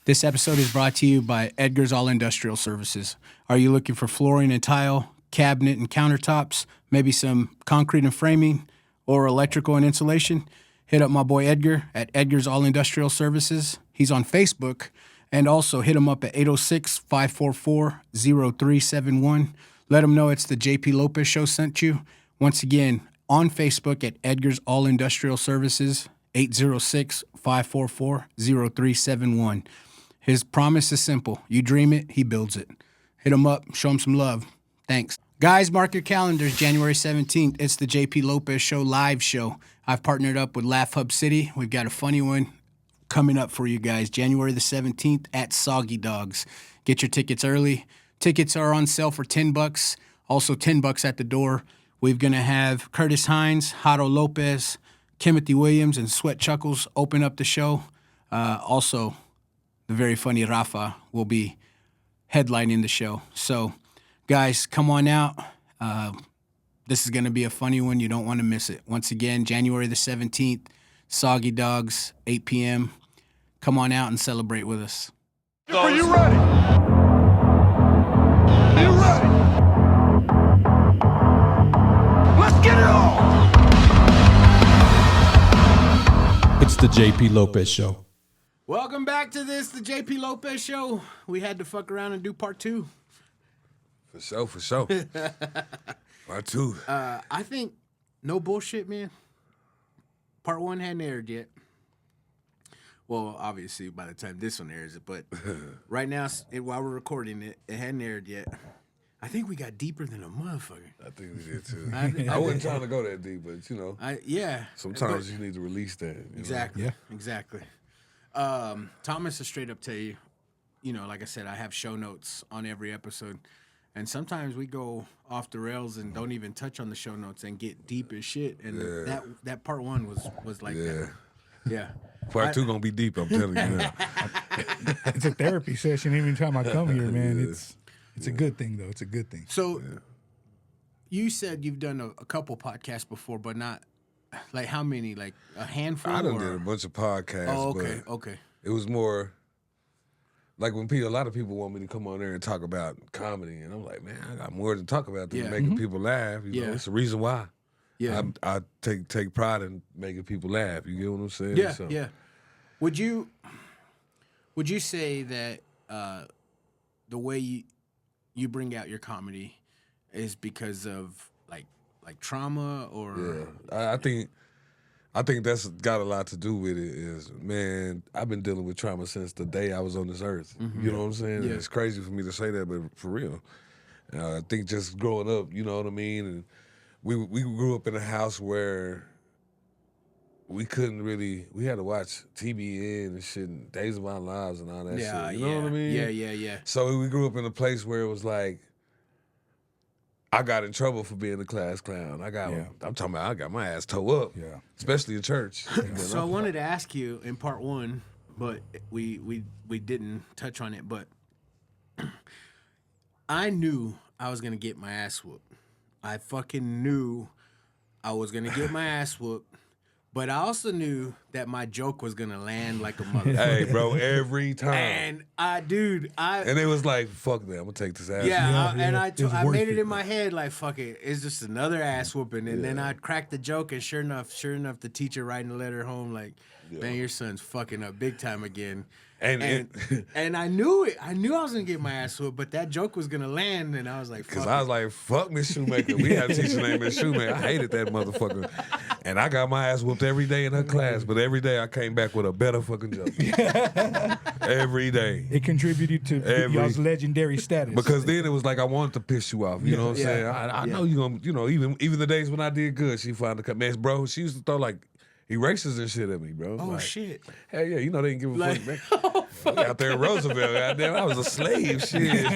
This episode is brought to you by Edgar's All Industrial Services. Are you looking for flooring and tile, cabinet and countertops, maybe some concrete and framing, or electrical and insulation? Hit up my boy Edgar at Edgar's All Industrial Services. He's on Facebook. And also hit him up at 806-544-0371. Let him know it's the JP Lopez Show sent you. Once again, on Facebook at Edgar's All Industrial Services, 806-544-0371. His promise is simple. You dream it, he builds it. Hit him up, show him some love. Thanks. Guys, mark your calendars, January 17th. It's the JP Lopez Show live show. I've partnered up with Laugh Hub City. We've got a funny one coming up for you guys, January the 17th at Soggy Dogs. Get your tickets early. Tickets are on sale for $10. Also $10 at the door. We're going to have Curtis Hines, Jaro Lopez, Timothy Williams, and Sweat Chuckles open up the show. Also, the very funny Rafa will be headlining the show. So, guys, come on out. This is going to be a funny one. You don't want to miss it. Once again, January the 17th, Soggy Dogs, 8 p.m. Come on out and celebrate with us. Are you ready? Are you ready? Let's get it on! It's the JP Lopez Show. Welcome back to the JP Lopez Show. We had to fuck around and do part two. For sure. Part two. I think, no bullshit, man. Part one hadn't aired yet. Well, obviously, by the time this one airs it, but right now, while we're recording it, it hadn't aired yet. I think we got deeper than a motherfucker. I think we did too. I wasn't trying to go that deep, but you know, sometimes you need to release that. Exactly. Thomas will straight up tell you, like I said, I have show notes on every episode. And sometimes we go off the rails and don't even touch on the show notes and get deep as shit. And that part one was like that. Yeah. Part two gonna be deep, I'm telling you now. It's a therapy session every time I come here, man. It's a good thing, though. It's a good thing. So you said you've done a couple podcasts before, but not, like, how many? Like, a handful? I done did a bunch of podcasts. Oh, okay. It was more like when a lot of people want me to come on there and talk about comedy, and I'm like, man, I got more to talk about than making people laugh. You know, it's the reason why. Yeah, I take pride in making people laugh. You get what I'm saying? Yeah. Would you say that the way you bring out your comedy is because of like trauma or? Yeah, I think that's got a lot to do with it. Is, man, I've been dealing with trauma since the day I was on this earth. Mm-hmm. You know what I'm saying? Yeah. It's crazy for me to say that, but for real, I think just growing up, you know what I mean, and. We grew up in a house where we couldn't really, we had to watch TBN and shit and Days of Our Lives and all that shit. You know what I mean? Yeah. So we grew up in a place where it was like, I got in trouble for being a class clown. I'm talking about I got my ass toe up, especially in church. So I wanted to ask you in part one, but we didn't touch on it, but I knew I was going to get my ass whooped. I fucking knew I was going to get my ass whooped, but I also knew that my joke was going to land like a motherfucker. Hey, bro, every time. And And it was like, fuck that, I'm going to take this ass. I made it in my head like, fuck it, it's just another ass whooping. And then I'd crack the joke, and sure enough, the teacher writing a letter home like, man, your son's fucking up big time again. And I knew it. I knew I was going to get my ass whooped, but that joke was going to land, and I was like, fuck. Because I was like, fuck Miss Shoemaker. We had a teacher named Miss Shoemaker. I hated that motherfucker. And I got my ass whooped every day in her class, but every day I came back with a better fucking joke. Every day. It contributed to y'all's legendary status. Because then it was like I wanted to piss you off. You know what I'm saying? I know you're going to, even the days when I did good, she finally come. Man, bro, she used to throw like erasers and shit at me, bro. Oh, like, shit. Hell yeah, they didn't give a fuck, man. We out there in Roosevelt, goddamn, I was a slave, shit.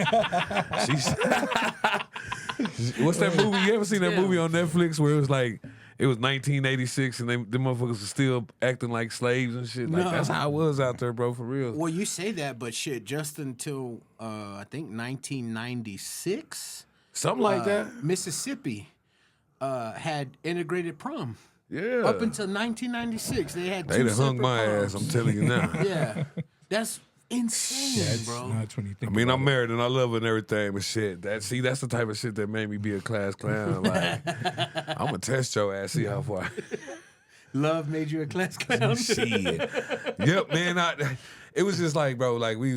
What's that movie? You ever seen that movie on Netflix where it was like, it was 1986 and them motherfuckers were still acting like slaves and shit? Like, that's how I was out there, bro, for real. Well, you say that, but shit, just until, I think 1996? Something like that. Mississippi had integrated prom. Yeah. Up until 1996, they had They two done hung separate my proms. ass, I'm telling you now. Yeah. That's insane, It's bro. nuts when you I think. mean, about I'm it. married and I love her and everything, but shit, that's the type of shit that made me be a class clown. Like, I'm gonna test your ass, see how far. Love made you a class clown. Shit. Yep, man. It was just like, bro, like we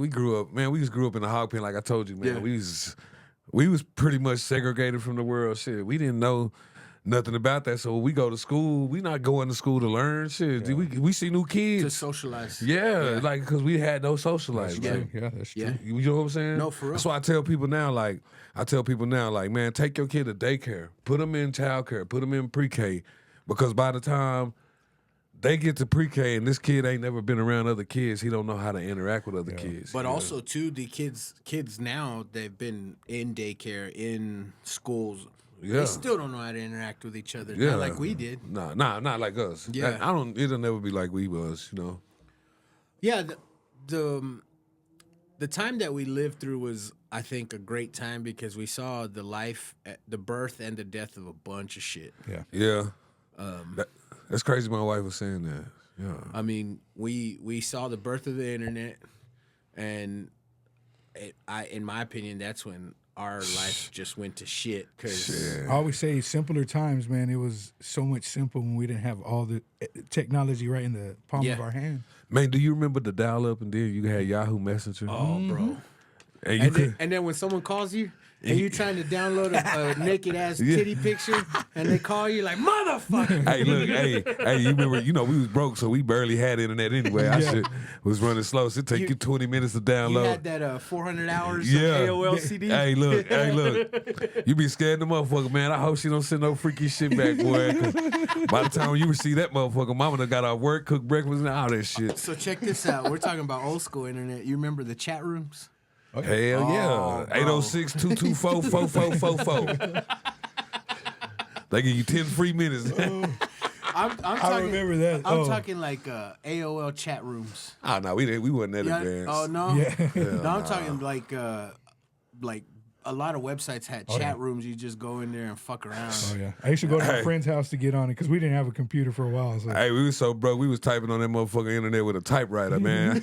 grew up, man. We just grew up in the hog pen, like I told you, man. Yeah. We was pretty much segregated from the world. Shit, we didn't know nothing about that. So when we go to school, we not going to school to learn. Shit, we see new kids To socialize. Yeah, like because we had no social life. That's Like, true. Yeah, that's true. Yeah. you know what I'm saying? No, for real. That's why I tell people now, like, man, take your kid to daycare, put them in childcare, put them in pre-K, because by the time they get to pre-K and this kid ain't never been around other kids, he don't know how to interact with other kids. But also too, the kids now, they've been in daycare, in schools. Yeah. They still don't know how to interact with each other. Yeah. Not like we did. Nah, not like us. Yeah. It'll never be like we was, you know. Yeah, the time that we lived through was, I think, a great time because we saw the life, the birth and the death of a bunch of shit. Yeah. Yeah. That's crazy my wife was saying that. Yeah. I mean, we saw the birth of the internet, and in my opinion, that's when our life just went to shit. Because I always say simpler times, man. It was so much simple when we didn't have all the technology right in the palm Yeah. of our hand. Man, do you remember the dial-up and then you had Yahoo Messenger? oh, bro. And you And then when someone calls you and you're trying to download a naked ass titty picture, and they call you like motherfucker. Hey, look, hey, you remember, we was broke, so we barely had internet anyway. Our shit was running slow, so it take you 20 minutes to You download. had that 400 hours Yeah. of AOL CD. Hey, look. You be scared the motherfucker, man. I hope she don't send no freaky shit back, boy. 'Cause by the time you receive that motherfucker, mama done got off work, cooked breakfast, and all that shit. So check this out. We're talking about old school internet. You remember the chat rooms? Hell yeah. 806-224-4444. They give you 10 free minutes. I'm talking, I remember that. I'm Oh. talking like AOL chat rooms. Oh, no, we wasn't that Yeah. advanced. Oh no. Yeah. No, I'm talking like a lot of websites had chat rooms. You just go in there and fuck around. Oh yeah, I used to go to my friend's house to get on it because we didn't have a computer for a while. So. Hey, we was so broke, we was typing on that motherfucking internet with a typewriter, man.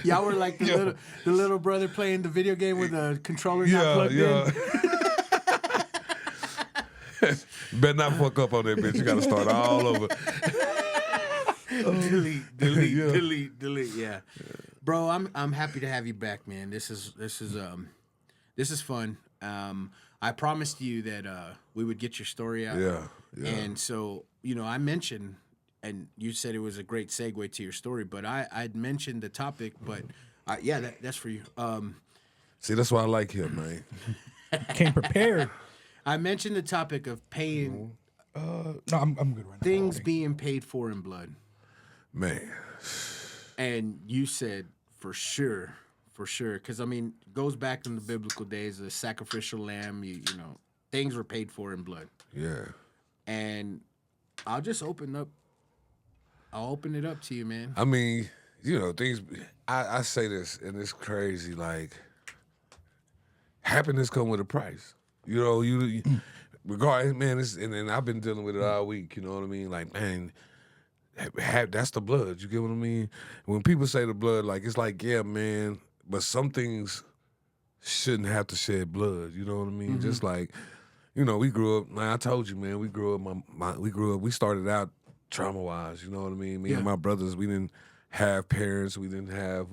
Y'all were like the little brother playing the video game with a controller not plugged in. Better not fuck up on that bitch. You gotta start all over. delete. Yeah. Bro, I'm happy to have you back, man. This is fun. I promised you that we would get your story out. Yeah. And so, I mentioned, and you said it was a great segue to your story, but I'd mentioned the topic, but that's for you. See, that's why I like him, man. Came prepared. I mentioned the topic of paying No, I'm good right now. things being paid for in blood. Man. And you said for sure. Because, it goes back in the biblical days, the sacrificial lamb, things were paid for in blood. Yeah. And I'll just open it up to you, man. I mean, things, I say this, and it's crazy, like, happiness come with a price. You regardless, man, and I've been dealing with it all week, you know what I mean? Like, man, that's the blood, you get what I mean? When people say the blood, like, it's like, yeah, man, but some things shouldn't have to shed blood, you know what I mean? Mm-hmm. Just like, we grew up, man, I told you, man, we grew up, we started out trauma-wise, you know what I mean? Me and my brothers, we didn't have parents, we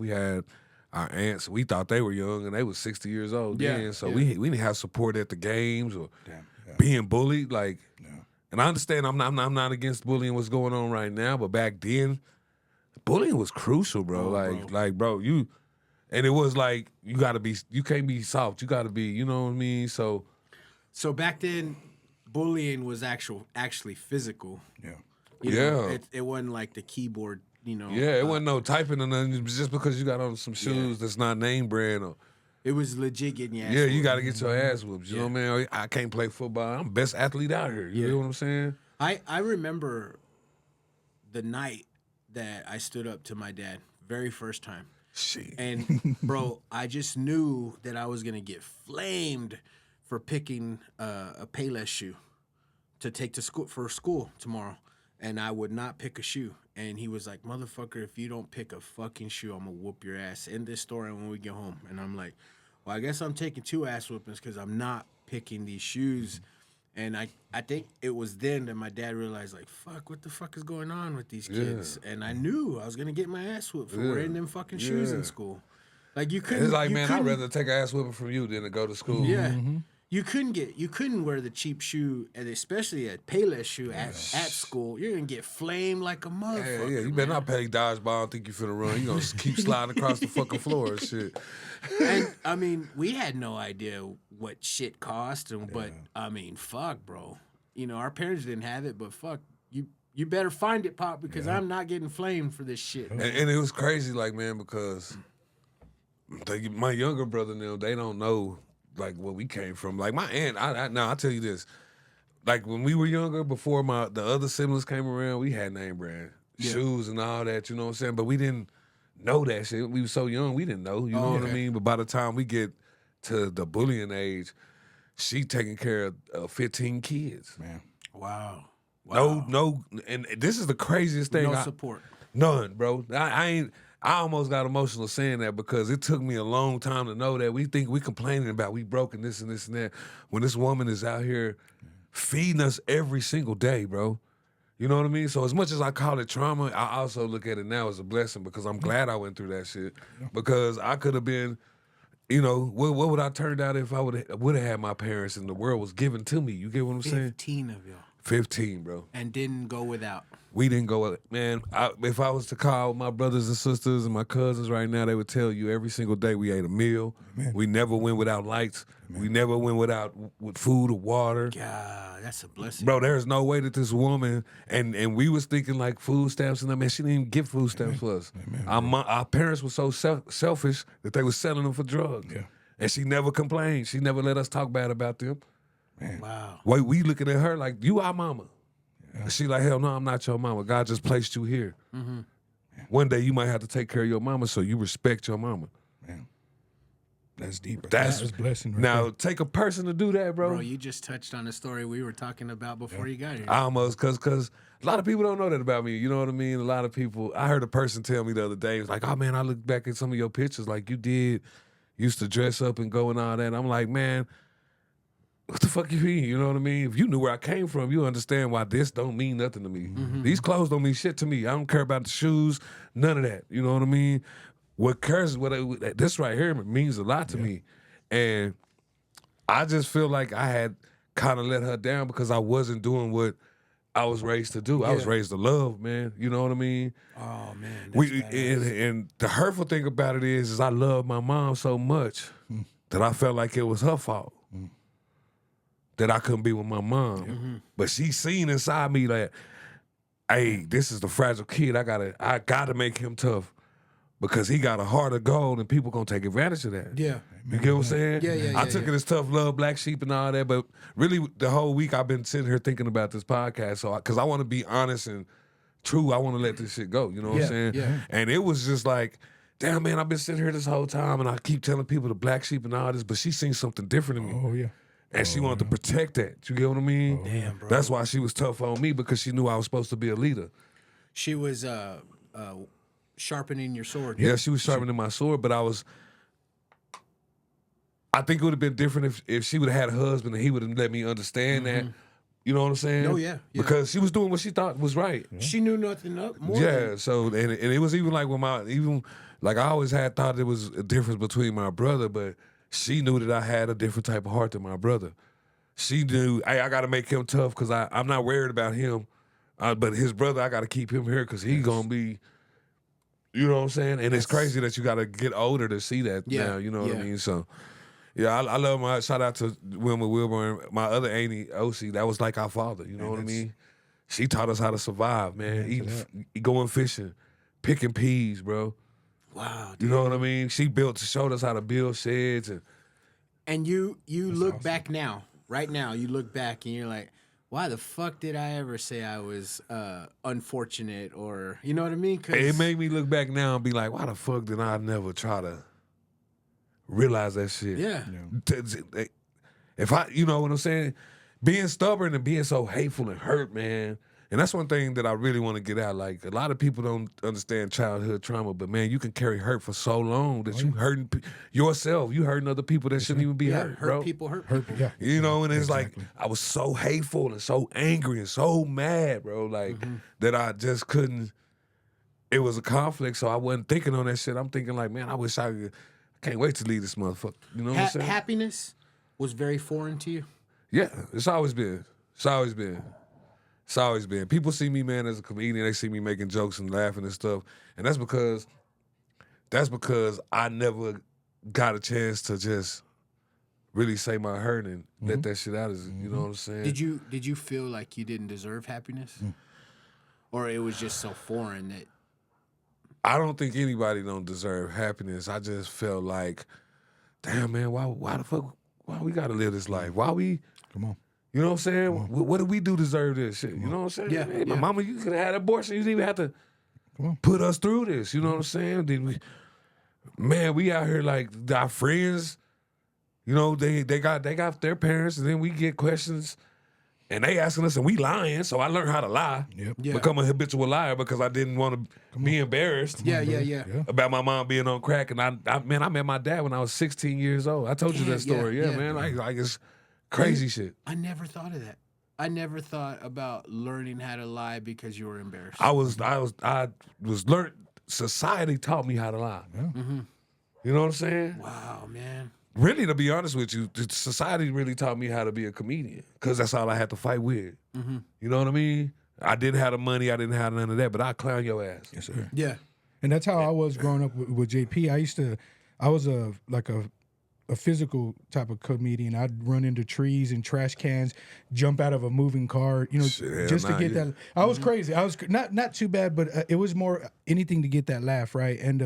had our aunts, we thought they were young, and they was 60 years old then, so we didn't have support at the games or being bullied, like, and I understand I'm not against bullying what's going on right now, but back then, bullying was crucial, bro. Bro, and it was like, you can't be soft, you gotta be, you know what I mean? So back then, bullying was actually physical. Yeah. It wasn't like the keyboard, yeah, it wasn't no typing or nothing. It was just because you got on some shoes that's not name brand or. It was legit getting your ass Yeah, you whooped. got to get your ass whooped. You know what I mean? I can't play football. I'm best athlete out here. You know what I'm saying? I remember the night that I stood up to my dad, very first time. Shit. And, bro, I just knew that I was going to get flamed for picking a Payless shoe to take to school tomorrow. and I would not pick a shoe. And he was like, "Motherfucker, if you don't pick a fucking shoe, I'm gonna whoop your ass in this store and when we get home." And I'm like, "Well, I guess I'm taking 2 ass whoopings because I'm not picking these shoes." And I think it was then that my dad realized, like, fuck, what the fuck is going on with these kids? And I knew I was gonna get my ass whooped for wearing them fucking shoes in school. Like you couldn't. It's like, you man, I'd couldn't- rather take an ass whipping from you than to go to school. Yeah. You couldn't wear the cheap shoe, and especially a Payless shoe at school. You're gonna get flamed like a motherfucker. Yeah, you better not play dodgeball and think you finna run. You gonna keep sliding across the fucking floor and shit. And I mean, we had no idea what shit cost, but I mean, fuck, bro. You know, our parents didn't have it, but fuck, you better find it, Pop, because I'm not getting flamed for this shit. And it was crazy, like, man, because my younger brother and them, they don't know like where we came from. Like my aunt, now I'll tell you this. Like when we were younger, before the other siblings came around, we had name brand shoes and all that, you know what I'm saying? But we didn't know that shit. We were so young, we didn't know, you know what I mean? But by the time we get to the bullying age, she taking care of 15 kids. Man. Wow. No, and this is the craziest thing. No support. None, bro. I almost got emotional saying that because it took me a long time to know that we think we complaining about we broken this and this and that when this woman is out here feeding us every single day, bro. You know what I mean? So as much as I call it trauma, I also look at it now as a blessing because I'm glad I went through that shit. Because I could have been, you know, what would I turned out if I would have had my parents and the world was given to me? You get what I'm saying? 15 of y'all. 15, bro. And didn't go without. We didn't go, man. If I was to call my brothers and sisters and my cousins right now, they would tell you every single day we ate a meal. Amen. We never went without lights. Amen. We never went with food or water. God, that's a blessing. Bro, there's no way that this woman, and we was thinking like food stamps and that, man, she didn't even get food stamps for us. Our parents were so selfish that they were selling them for drugs. Yeah. And she never complained. She never let us talk bad about them. Man. Wow. Wait, we looking at her like, you our mama. Yeah. She like, hell no, I'm not your mama. God just placed you here. Mm-hmm. One day you might have to take care of your mama, so you respect your mama. Man, that's deep. That's a blessing. Right now, there. take a person to do that, bro. Bro, you just touched on a story we were talking about before you got here. I almost, because a lot of people don't know that about me. You know what I mean? A lot of people, I heard a person tell me the other day, it was like, oh man, I look back at some of your pictures like you used to dress up and go and all that. I'm like, man, what the fuck you mean? You know what I mean? If you knew where I came from, you understand why this don't mean nothing to me. Mm-hmm. These clothes don't mean shit to me. I don't care about the shoes, none of that. You know what I mean? What cares? This right here means a lot to me, and I just feel like I had kind of let her down because I wasn't doing what I was raised to do. I was raised to love, man. You know what I mean? Oh man, and the hurtful thing about it is I love my mom so much that I felt like it was her fault. That I couldn't be with my mom. Mm-hmm. But she seen inside me that, hey, this is the fragile kid. I gotta make him tough because he got a heart of gold and people gonna take advantage of that. Yeah. You get what I'm saying? Yeah. I took it as tough love, black sheep and all that, but really the whole week I've been sitting here thinking about this podcast. So because I want to be honest and true, I want to let this shit go. You know what I'm saying? Yeah. And it was just like, damn man, I've been sitting here this whole time and I keep telling people the black sheep and all this, but she seen something different in me. Oh yeah. And she wanted to protect that. You get what I mean? Damn, bro. That's why she was tough on me because she knew I was supposed to be a leader. She was sharpening your sword. Yeah, she was sharpening my sword, but I think it would have been different if she would have had a husband and he would have let me understand that. You know what I'm saying? Oh, yeah. Because she was doing what she thought was right. Yeah. She knew nothing more. Yeah, so, and it was even like I always had thought there was a difference between my brother, but she knew that I had a different type of heart than my brother. She knew, hey, I got to make him tough because I'm not worried about him. But his brother, I got to keep him here because he's going to be, you know what I'm saying? And it's crazy that you got to get older to see that now, you know what I mean? So, yeah, I love shout out to Wilma Wilburn, my other auntie, OC. That was like our father, you know what I mean? She taught us how to survive, man. Going fishing, picking peas, bro. Wow, dude. You know what I mean? She showed us how to build sheds. And you look back now, right now, you look back and you're like, why the fuck did I ever say I was unfortunate or, you know what I mean? It made me look back now and be like, why the fuck did I never try to realize that shit? Yeah. If you know what I'm saying? Being stubborn and being so hateful and hurt, man, And that's one thing that I really want to get out. Like, a lot of people don't understand childhood trauma, but man, you can carry hurt for so long that you hurting yourself. You hurting other people that shouldn't even be hurt, bro. Hurt people. Yeah. You know, and it's like I was so hateful and so angry and so mad, bro, like that I just couldn't. It was a conflict, so I wasn't thinking on that shit. I'm thinking like, man, I wish I can't wait to leave this motherfucker. You know what I'm saying? Happiness was very foreign to you. Yeah, it's always been. It's always been. It's always been. People see me, man, as a comedian. They see me making jokes and laughing and stuff, and that's because I never got a chance to just really say my hurt and let that shit out. You know what I'm saying? Did you feel like you didn't deserve happiness, or it was just so foreign that? I don't think anybody don't deserve happiness. I just felt like, damn, man, why the fuck, why we gotta live this life? Why we? Come on. You know what I'm saying? What did we do to deserve this shit? You know what I'm saying? Yeah, Hey, my yeah. mama, you could have had an abortion. You didn't even have to put us through this. You know what I'm saying? Did we? Man, we out here like our friends. You know, they got their parents, and then we get questions, and they asking us, and we lying. So I learned how to lie. Yep. Yeah. Become a habitual liar because I didn't want to be embarrassed. Yeah. About my mom being on crack, and I met my dad when I was 16 years old. I told you Yeah, that story, yeah. man. Like it's crazy shit. I never thought of that. I never thought about learning how to lie because you were embarrassed. I was learned. Society taught me how to lie. Yeah. You know what I'm saying? Wow, man. Really, to be honest with you, society really taught me how to be a comedian because that's all I had to fight with. You know what I mean? I didn't have the money. I didn't have none of that, but I clown your ass. Yes, sir. Yeah. And that's how I was growing up with JP. I was a physical type of comedian. I'd run into trees and trash cans, jump out of a moving car, Shit, just to get yeah. that. I was crazy. I was not too bad, but it was more anything to get that laugh, right? And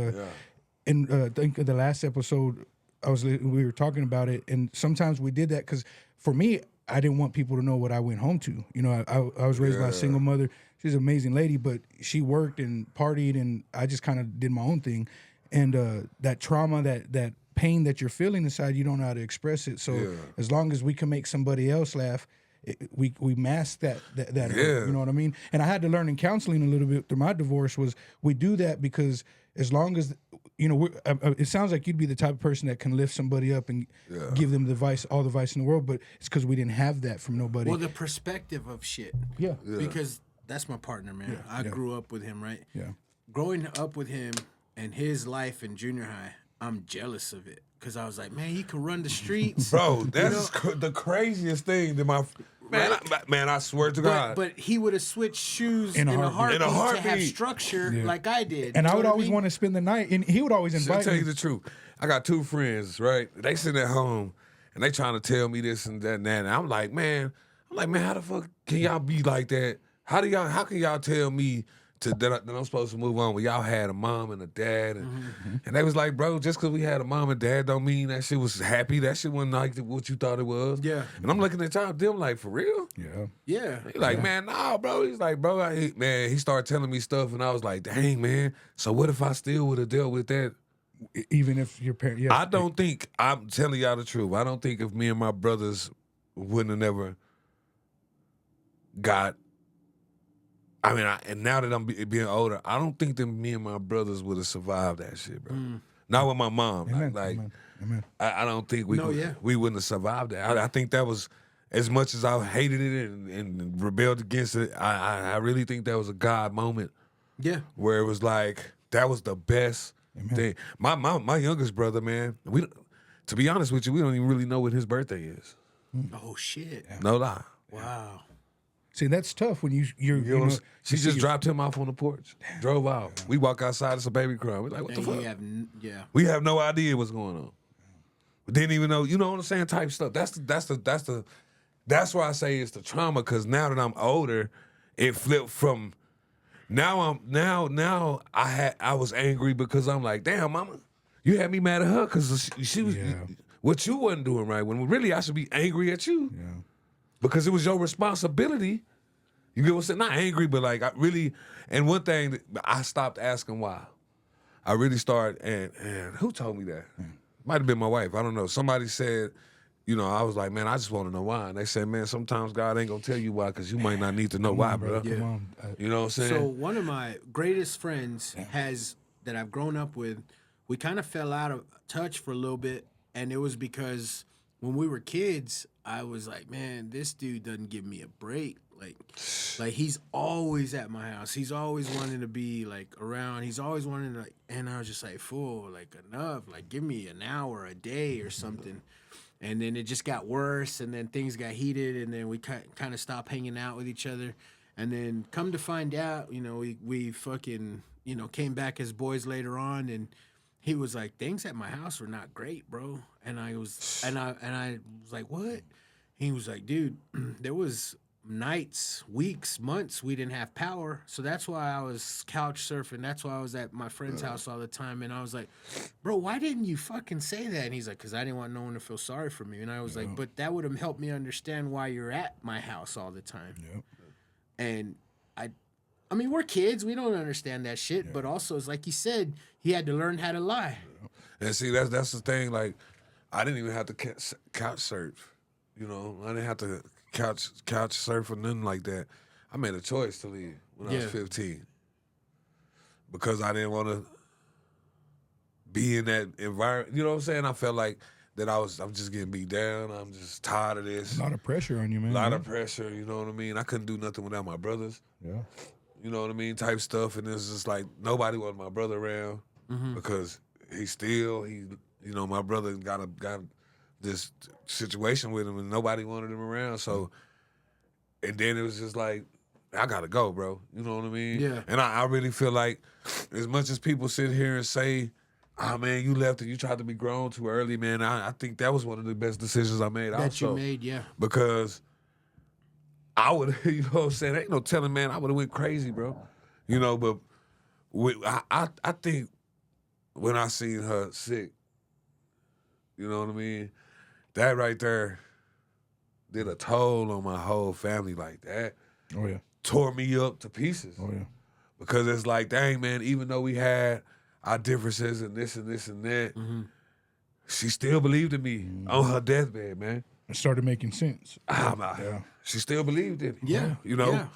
I think the last episode, we were talking about it, and sometimes we did that because for me, I didn't want people to know what I went home to. You know, I was raised by a single mother. She's an amazing lady, but she worked and partied, and I just kind of did my own thing. And that trauma, that pain that you're feeling inside, you don't know how to express it. So as long as we can make somebody else laugh, we mask that hurt, you know what I mean? And I had to learn in counseling a little bit through my divorce was we do that because as long as it sounds like you'd be the type of person that can lift somebody up and give them all the advice in the world, but it's because we didn't have that from nobody. Well, the perspective of shit. Yeah. Because that's my partner, man. I grew up with him, right? Yeah. Growing up with him and his life in junior high, I'm jealous of it because I was like, man, he could run the streets, Bro, that's the craziest thing that my man. I swear to God. But he would have switched shoes In in a a heartbeat. heartbeat, In a to have heartbeat. structure like I did. And You I know would what always mean? want to spend the night, and he would always I'll invite tell me. you the truth. I got two friends, right? They sitting at home and they trying to tell me this and that and that. And I'm like, man, how the fuck can y'all be like that? How can y'all tell me that I'm supposed to move on when y'all had a mom and a dad? And they was like, bro, just because we had a mom and dad don't mean that shit was happy. That shit wasn't like what you thought it was. Yeah. And I'm looking at y'all, them like, for real? Yeah. Yeah. He like, man, nah, bro. He's like, bro, man, he started telling me stuff, and I was like, dang, man. So what if I still would have dealt with that? Even if your parents, I don't think, I'm telling y'all the truth, I don't think if me and my brothers wouldn't have never got, and now that I'm being older, I don't think that me and my brothers would have survived that shit, bro. Not with my mom. Amen. Like, Amen. I don't think we wouldn't have survived that. I think that was, as much as I hated it and rebelled against it, I really think that was a God moment. Yeah. Where it was like, that was the best thing. My youngest brother, man, to be honest with you, we don't even really know what his birthday is. Oh, shit. No lie. Wow. See, that's tough when you She just dropped him off on the porch, drove out. We walk outside, it's a baby crying. We're like, what the fuck? We have no idea what's going on. We didn't even know, you know what I'm saying, type stuff. That's why I say it's the trauma, because now that I'm older, it flipped from now I was angry because I'm like, damn, mama, you had me mad at her because she was what you wasn't doing right, when really I should be angry at you. Yeah. Because it was your responsibility. You get what I'm saying? Not angry, but like I really, and one thing that I stopped asking why. I really started, and who told me that? Might have been my wife. I don't know. Somebody said, you know, I was like, man, I just want to know why. And they said, man, sometimes God ain't gonna tell you why, because you might not need to know why, bro. Come on. You know what I'm saying? So one of my greatest friends that I've grown up with, we kind of fell out of touch for a little bit, and it was because when we were kids, I was like, man, this dude doesn't give me a break. Like he's always at my house. He's always wanting to be like around. He's always wanting to, like, and I was just like, fool, like enough. Like give me an hour a day or something. And then it just got worse, and then things got heated, and then we kind of stopped hanging out with each other. And then come to find out, you know, we fucking, you know, came back as boys later on, and he was like, things at my house were not great, bro. And I was like, what? He was like, dude, there was nights, weeks, months we didn't have power. So that's why I was couch surfing. That's why I was at my friend's house all the time. And I was like, bro, why didn't you fucking say that? And he's like, because I didn't want no one to feel sorry for me. And I was like, but that would have helped me understand why you're at my house all the time. Yep. And I mean, we're kids. We don't understand that shit. But also, it's like you said, he had to learn how to lie. And see, that's the thing. Like, I didn't even have to couch surf. You know, I didn't have to couch surf or nothing like that. I made a choice to leave when I was 15 because I didn't want to be in that environment. You know what I'm saying? I felt like that I'm just getting beat down. I'm just tired of this. A lot of pressure on you, man. A lot of pressure. You know what I mean? I couldn't do nothing without my brothers. Yeah. You know what I mean? Type stuff. And it's just like nobody wanted my brother around because you know, my brother got this situation with him and nobody wanted him around. So, and then it was just like, I gotta go, bro. You know what I mean? Yeah. And I really feel like as much as people sit here and say, oh man, you left and you tried to be grown too early, man, I think that was one of the best decisions I made. That you made, yeah. Because I would, you know what I'm saying? Ain't no telling, man, I would have went crazy, bro. You know, but I think when I seen her sick, you know what I mean? That right there did a toll on my whole family like that. Oh, yeah. Tore me up to pieces. Oh, yeah. Because it's like, dang, man, even though we had our differences and this and this and that, she still believed in me on her deathbed, man. It started making sense. She still believed in me. Yeah. You know? Yeah.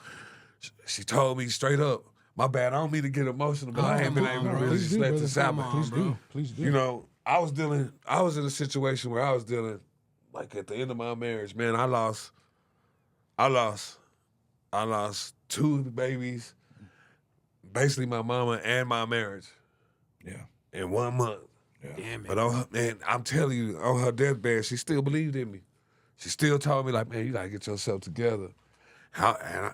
She told me straight up, my bad, I don't mean to get emotional, but I ain't been able to really Please do, let brother. this out. Please do. Please do. You know, I was in a situation where I was dealing, like at the end of my marriage, man, I lost 2 babies, basically my mama and my marriage. Yeah. In 1 month. Yeah. Damn it. But man, I'm telling you, on her deathbed, she still believed in me. She still told me, like, man, you gotta get yourself together. I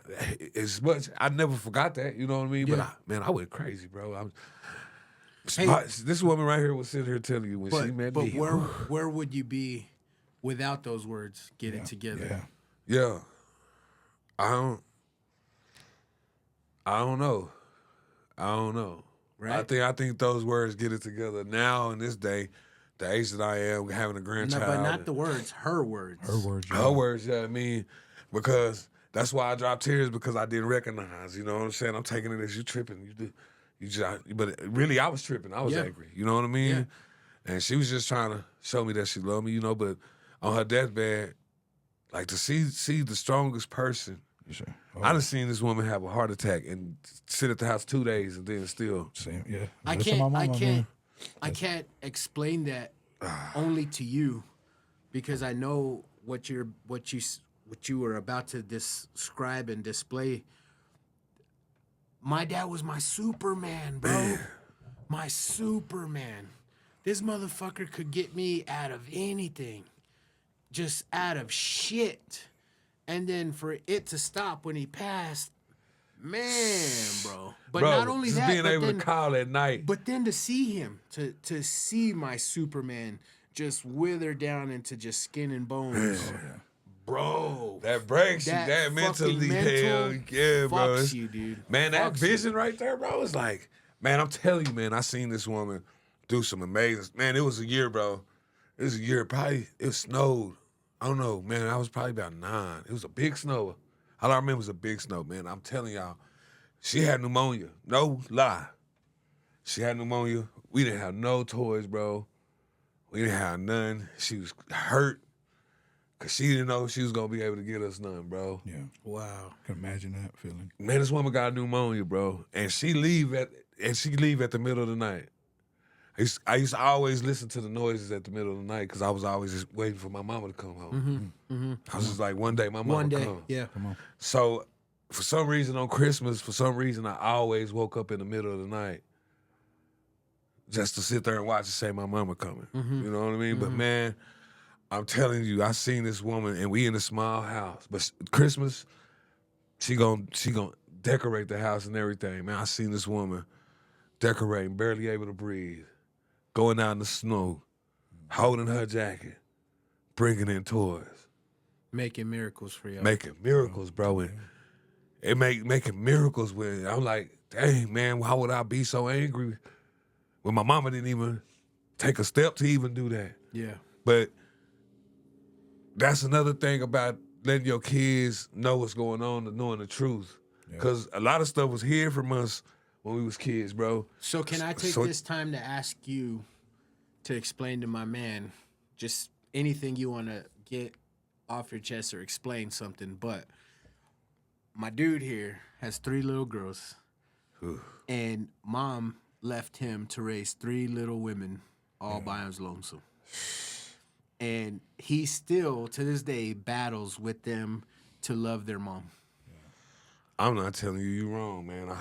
never forgot that, you know what I mean? Yeah. But I went crazy, bro. Hey. This woman right here was sitting here telling you when she met but me. where would you be without those words? Get it together. Yeah. Yeah. I don't know. Right. I think those words get it together now in this day, the age that I am, having a No, grandchild. but not the words. Her words. Her words. Yeah. Her words, yeah, I mean, because that's why I dropped tears because I didn't recognize. You know what I'm saying? I'm taking it as you tripping. But really, I was tripping. I was angry. You know what I mean? Yeah. And she was just trying to show me that she loved me. You know, but on her deathbed, like to see the strongest person. Sure. I done seen this woman have a heart attack and sit at the house 2 days and then still. Same. Yeah. I Listen to my mama, man. I can't explain that only to you because I know what you were about to describe and display. My dad was my Superman, bro. My Superman. This motherfucker could get me out of anything. Just out of shit. And then for it to stop when he passed, man, bro. But Bro, not only just that, being but able then, to call at night. but then to see him, to see my Superman just wither down into just skin and bones, bro. That breaks you. That mentally, hell yeah, bro. Fucks you, dude. Man, that Fucks vision right there, bro, is like, man, I'm telling you, man, I seen this woman do some amazing. Man, it was a year, bro. It was a year. Probably it snowed. I don't know, man. I was probably about 9. It was a big snow. All I remember was a big snow, man. I'm telling y'all, she had pneumonia. No lie. She had pneumonia. We didn't have no toys, bro. We didn't have none. She was hurt. Cause she didn't know she was gonna be able to get us none, bro. Yeah. Wow. Can imagine that feeling. Man, this woman got pneumonia, bro, and she leave at the middle of the night. I used to always listen to the noises at the middle of the night because I was always just waiting for my mama to come home. I was just like, one day my mama One day, come. yeah. Come on. So for some reason on Christmas, I always woke up in the middle of the night just to sit there and watch and say my mama coming. You know what I mean? But man, I'm telling you, I seen this woman and we in a small house. But Christmas, she gon' decorate the house and everything. Man, I seen this woman decorating, barely able to breathe, going out in the snow, holding her jacket, bringing in toys. Making miracles for y'all. Making miracles, bro. And it making miracles when I'm like, dang, man, why would I be so angry when my mama didn't even take a step to even do that? Yeah. But that's another thing about letting your kids know what's going on and knowing the truth. Because a lot of stuff was hid from us when we was kids, bro. So can I take this time to ask you to explain to my man just anything you want to get off your chest or explain something? But my dude here has 3 little girls, and mom left him to raise 3 little women all by his lonesome. And he still, to this day, battles with them to love their mom. I'm not telling you wrong, man.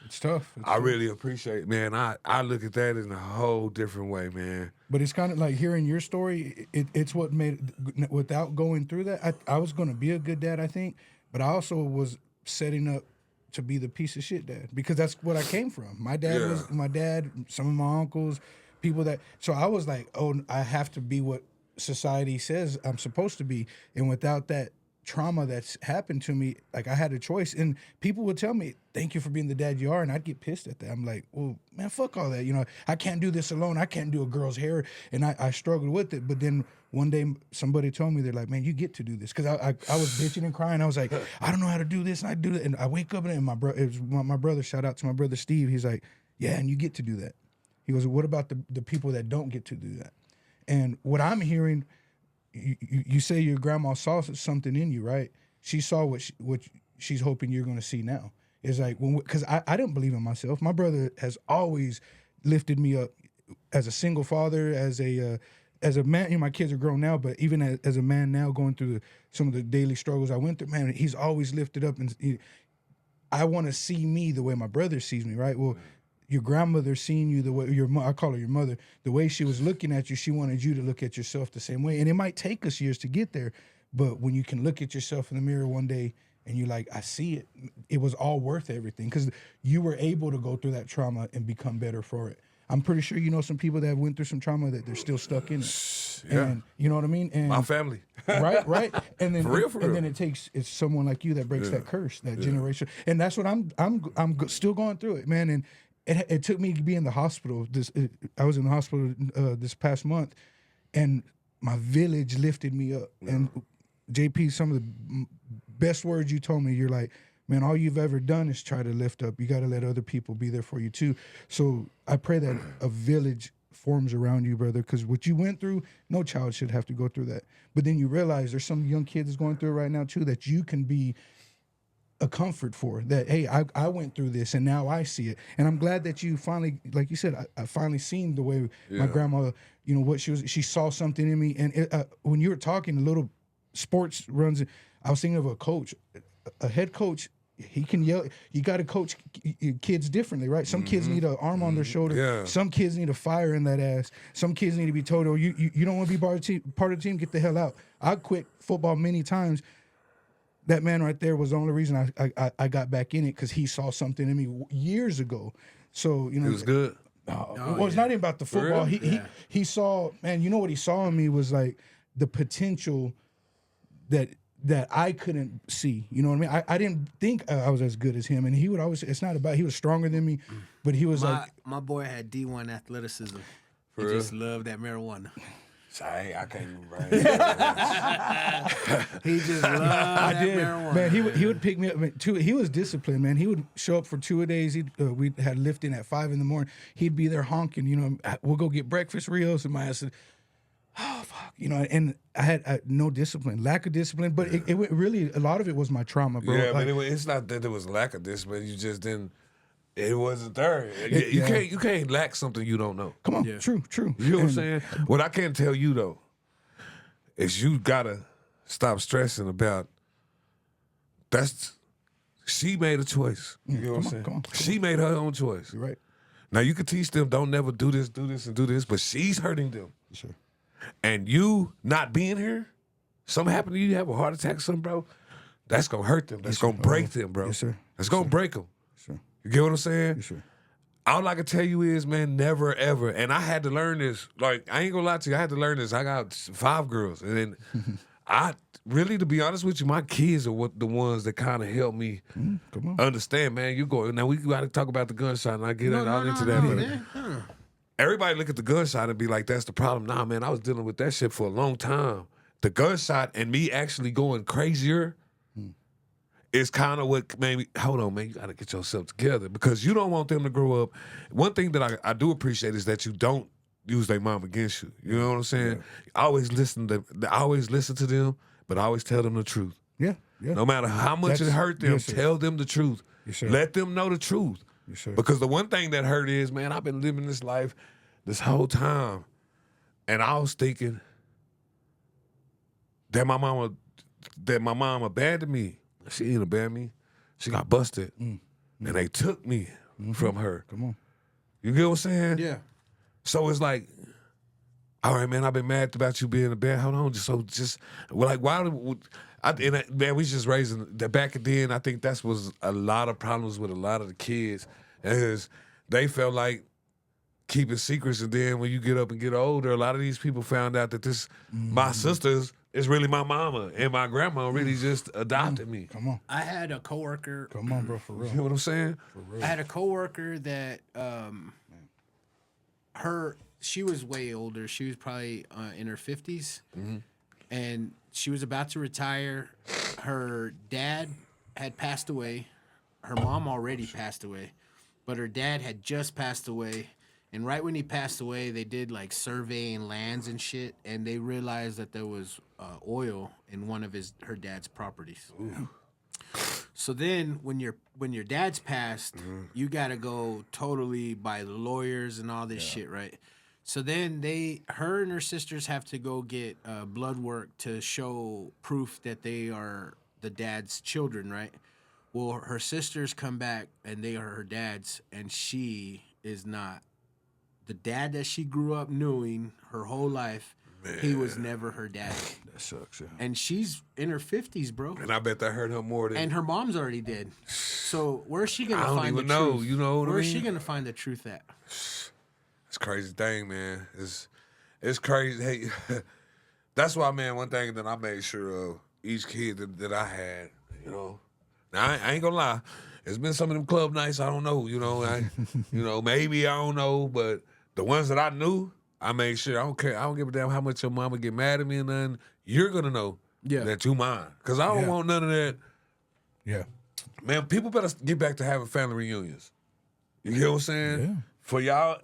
It's tough. I really appreciate, man. I look at that in a whole different way, man. But it's kind of like hearing your story. It's what made, without going through that, I was going to be a good dad, I think. But I also was setting up to be the piece of shit dad because that's what I came from. My dad was my dad, some of my uncles, people that. So I was like, oh, I have to be what society says I'm supposed to be. And without that trauma that's happened to me, like I had a choice. And people would tell me, thank you for being the dad you are. And I'd get pissed at that. I'm like, well, man, fuck all that. You know, I can't do this alone. I can't do a girl's hair. And I struggled with it. But then one day somebody told me, they're like, man, you get to do this. Because I was bitching and crying. I was like, I don't know how to do this. And I do it. And I wake up and my brother, shout out to my brother Steve. He's like, yeah, and you get to do that. He goes, what about the people that don't get to do that? And what I'm hearing, you say your grandma saw something in you, right? She saw what she's hoping you're going to see now. It's like, because I didn't believe in myself. My brother has always lifted me up as a single father, as a man. You know, my kids are grown now, but even as a man now, going through some of the daily struggles I went through, man, he's always lifted up. And I want to see me the way my brother sees me, right? Well, your grandmother seeing you the way I call her your mother, the way she was looking at you, she wanted you to look at yourself the same way. And it might take us years to get there, but when you can look at yourself in the mirror one day and you're like, I see it, it was all worth everything because you were able to go through that trauma and become better for it. I'm pretty sure you know some people that went through some trauma that they're still stuck in it. Yeah. And you know what I mean? And My family. right. And then For real. and then it's someone like you that breaks that curse, that generation. And that's what I'm still going through it, man. And it took me to be in the hospital. I was in the hospital this past month, and my village lifted me up. Yeah. And JP, some of the best words you told me, you're like, man, all you've ever done is try to lift up. You got to let other people be there for you too. So I pray that a village forms around you, brother, because what you went through, no child should have to go through that. But then you realize there's some young kids going through it right now too that you can be a comfort for, that, hey, I went through this and now I see it. And I'm glad that you finally, like you said, I finally seen the way my grandma, you know, what she saw something in me. And when you were talking, the little sports runs, I was thinking of a coach, a head coach. He can yell. You got to coach kids differently, right? Some kids need an arm on their shoulder. Yeah. Some kids need a fire in that ass. Some kids need to be told, oh, you don't want to be part of the team, get the hell out. I quit football many times. That man right there was the only reason I got back in it, because he saw something in me years ago. So, you know. It was good. It's not even about the football. He saw, man, you know what he saw in me was like the potential that I couldn't see. You know what I mean? I didn't think I was as good as him. And he would always, it's not about, he was stronger than me, but he was my boy had D1 athleticism. He real? just loved that marijuana. I can't even write. He just loved that marijuana. Man, he would pick me up. Man, he was disciplined, man. He would show up for 2 days. We had lifting at 5 a.m. He'd be there honking. You know, we'll go get breakfast, Rios, and my ass said, oh fuck, and I had no discipline, lack of discipline, but it really, a lot of it was my trauma, bro. Yeah, Like, but it's not that there was lack of discipline. You just didn't. It wasn't there. Yeah. You can't lack something you don't know. come on, true. You know what I'm And- saying? What I can tell you though is you gotta stop stressing about. She made a choice. You know what I'm saying? Come on. She made her own choice. You're right. Now you can teach them, don't never do this, and do this, but she's hurting them. Sure. And you not being here, something happened to you, you have a heart attack or something, bro, that's gonna hurt them. That's gonna break them, bro. Yes, sir. That's gonna break them. Sure. You get what I'm saying? Yes, sir. All I can tell you is, man, never ever. And I had to learn this. Like, I ain't gonna lie to you, I had to learn this. I got 5 girls. And then I really, to be honest with you, my kids are the ones that kind of help me Come on. understand, man. You go now. We got to talk about the gunshot, and I get all into that. But man. everybody look at the gunshot and be like, "That's the problem." Nah, man, I was dealing with that shit for a long time. The gunshot and me actually going crazier is kind of what made me. Hold on, man. You got to get yourself together because you don't want them to grow up. One thing that I do appreciate is that you don't use their mom against you. You know what I'm saying? I always listen to them, but I always tell them the truth. Yeah. No matter how much it hurt them, yes, sir. tell them the truth. Yes, sir. Let them know the truth. Yes, sir. Because the one thing that hurt is, man, I've been living this life this whole time, and I was thinking that my mom abandoned me. She didn't abandon me. She got busted, and they took me from her. Come on. You get what I'm saying? Yeah. So it's like, all right, man, I've been mad about you being a bad. Hold on, man, we just raising that back then. I think that was a lot of problems with a lot of the kids, is they felt like keeping secrets, and then when you get up and get older, a lot of these people found out that my sisters is really my mama, and my grandma really just adopted me. Come on. I had a coworker. Come on, bro, for real. You know what I'm saying? I had a coworker that she was way older. She was probably in her 50s, and she was about to retire. Her dad had passed away. Her mom already passed away, but her dad had just passed away. And right when he passed away, they did like surveying lands and shit, and they realized that there was oil in one of her dad's properties. Ooh. So then, when your dad's passed, you gotta go totally by the lawyers and all this shit, right? So then her and her sisters have to go get blood work to show proof that they are the dad's children, right? Well, her sisters come back and they are her dad's, and she is not. The dad that she grew up knowing her whole life, he was never her dad. That sucks, yeah. And she's in her 50s, bro. And I bet that hurt her more than. And her mom's already dead. So where's she gonna I don't find even the know. truth? You know what I Where's mean? she gonna find the truth at? It's a crazy thing, man. It's crazy. Hey, that's why, man. One thing that I made sure of each kid that I had, you know. Now I ain't gonna lie. It's been some of them club nights. I don't know. You know, maybe I don't know, but the ones that I knew, I made sure. I don't care. I don't give a damn how much your mama get mad at me and nothing. You're gonna know that you mine, because I don't want none of that. Yeah. Man, people better get back to having family reunions. You get what I'm saying? Yeah. For y'all,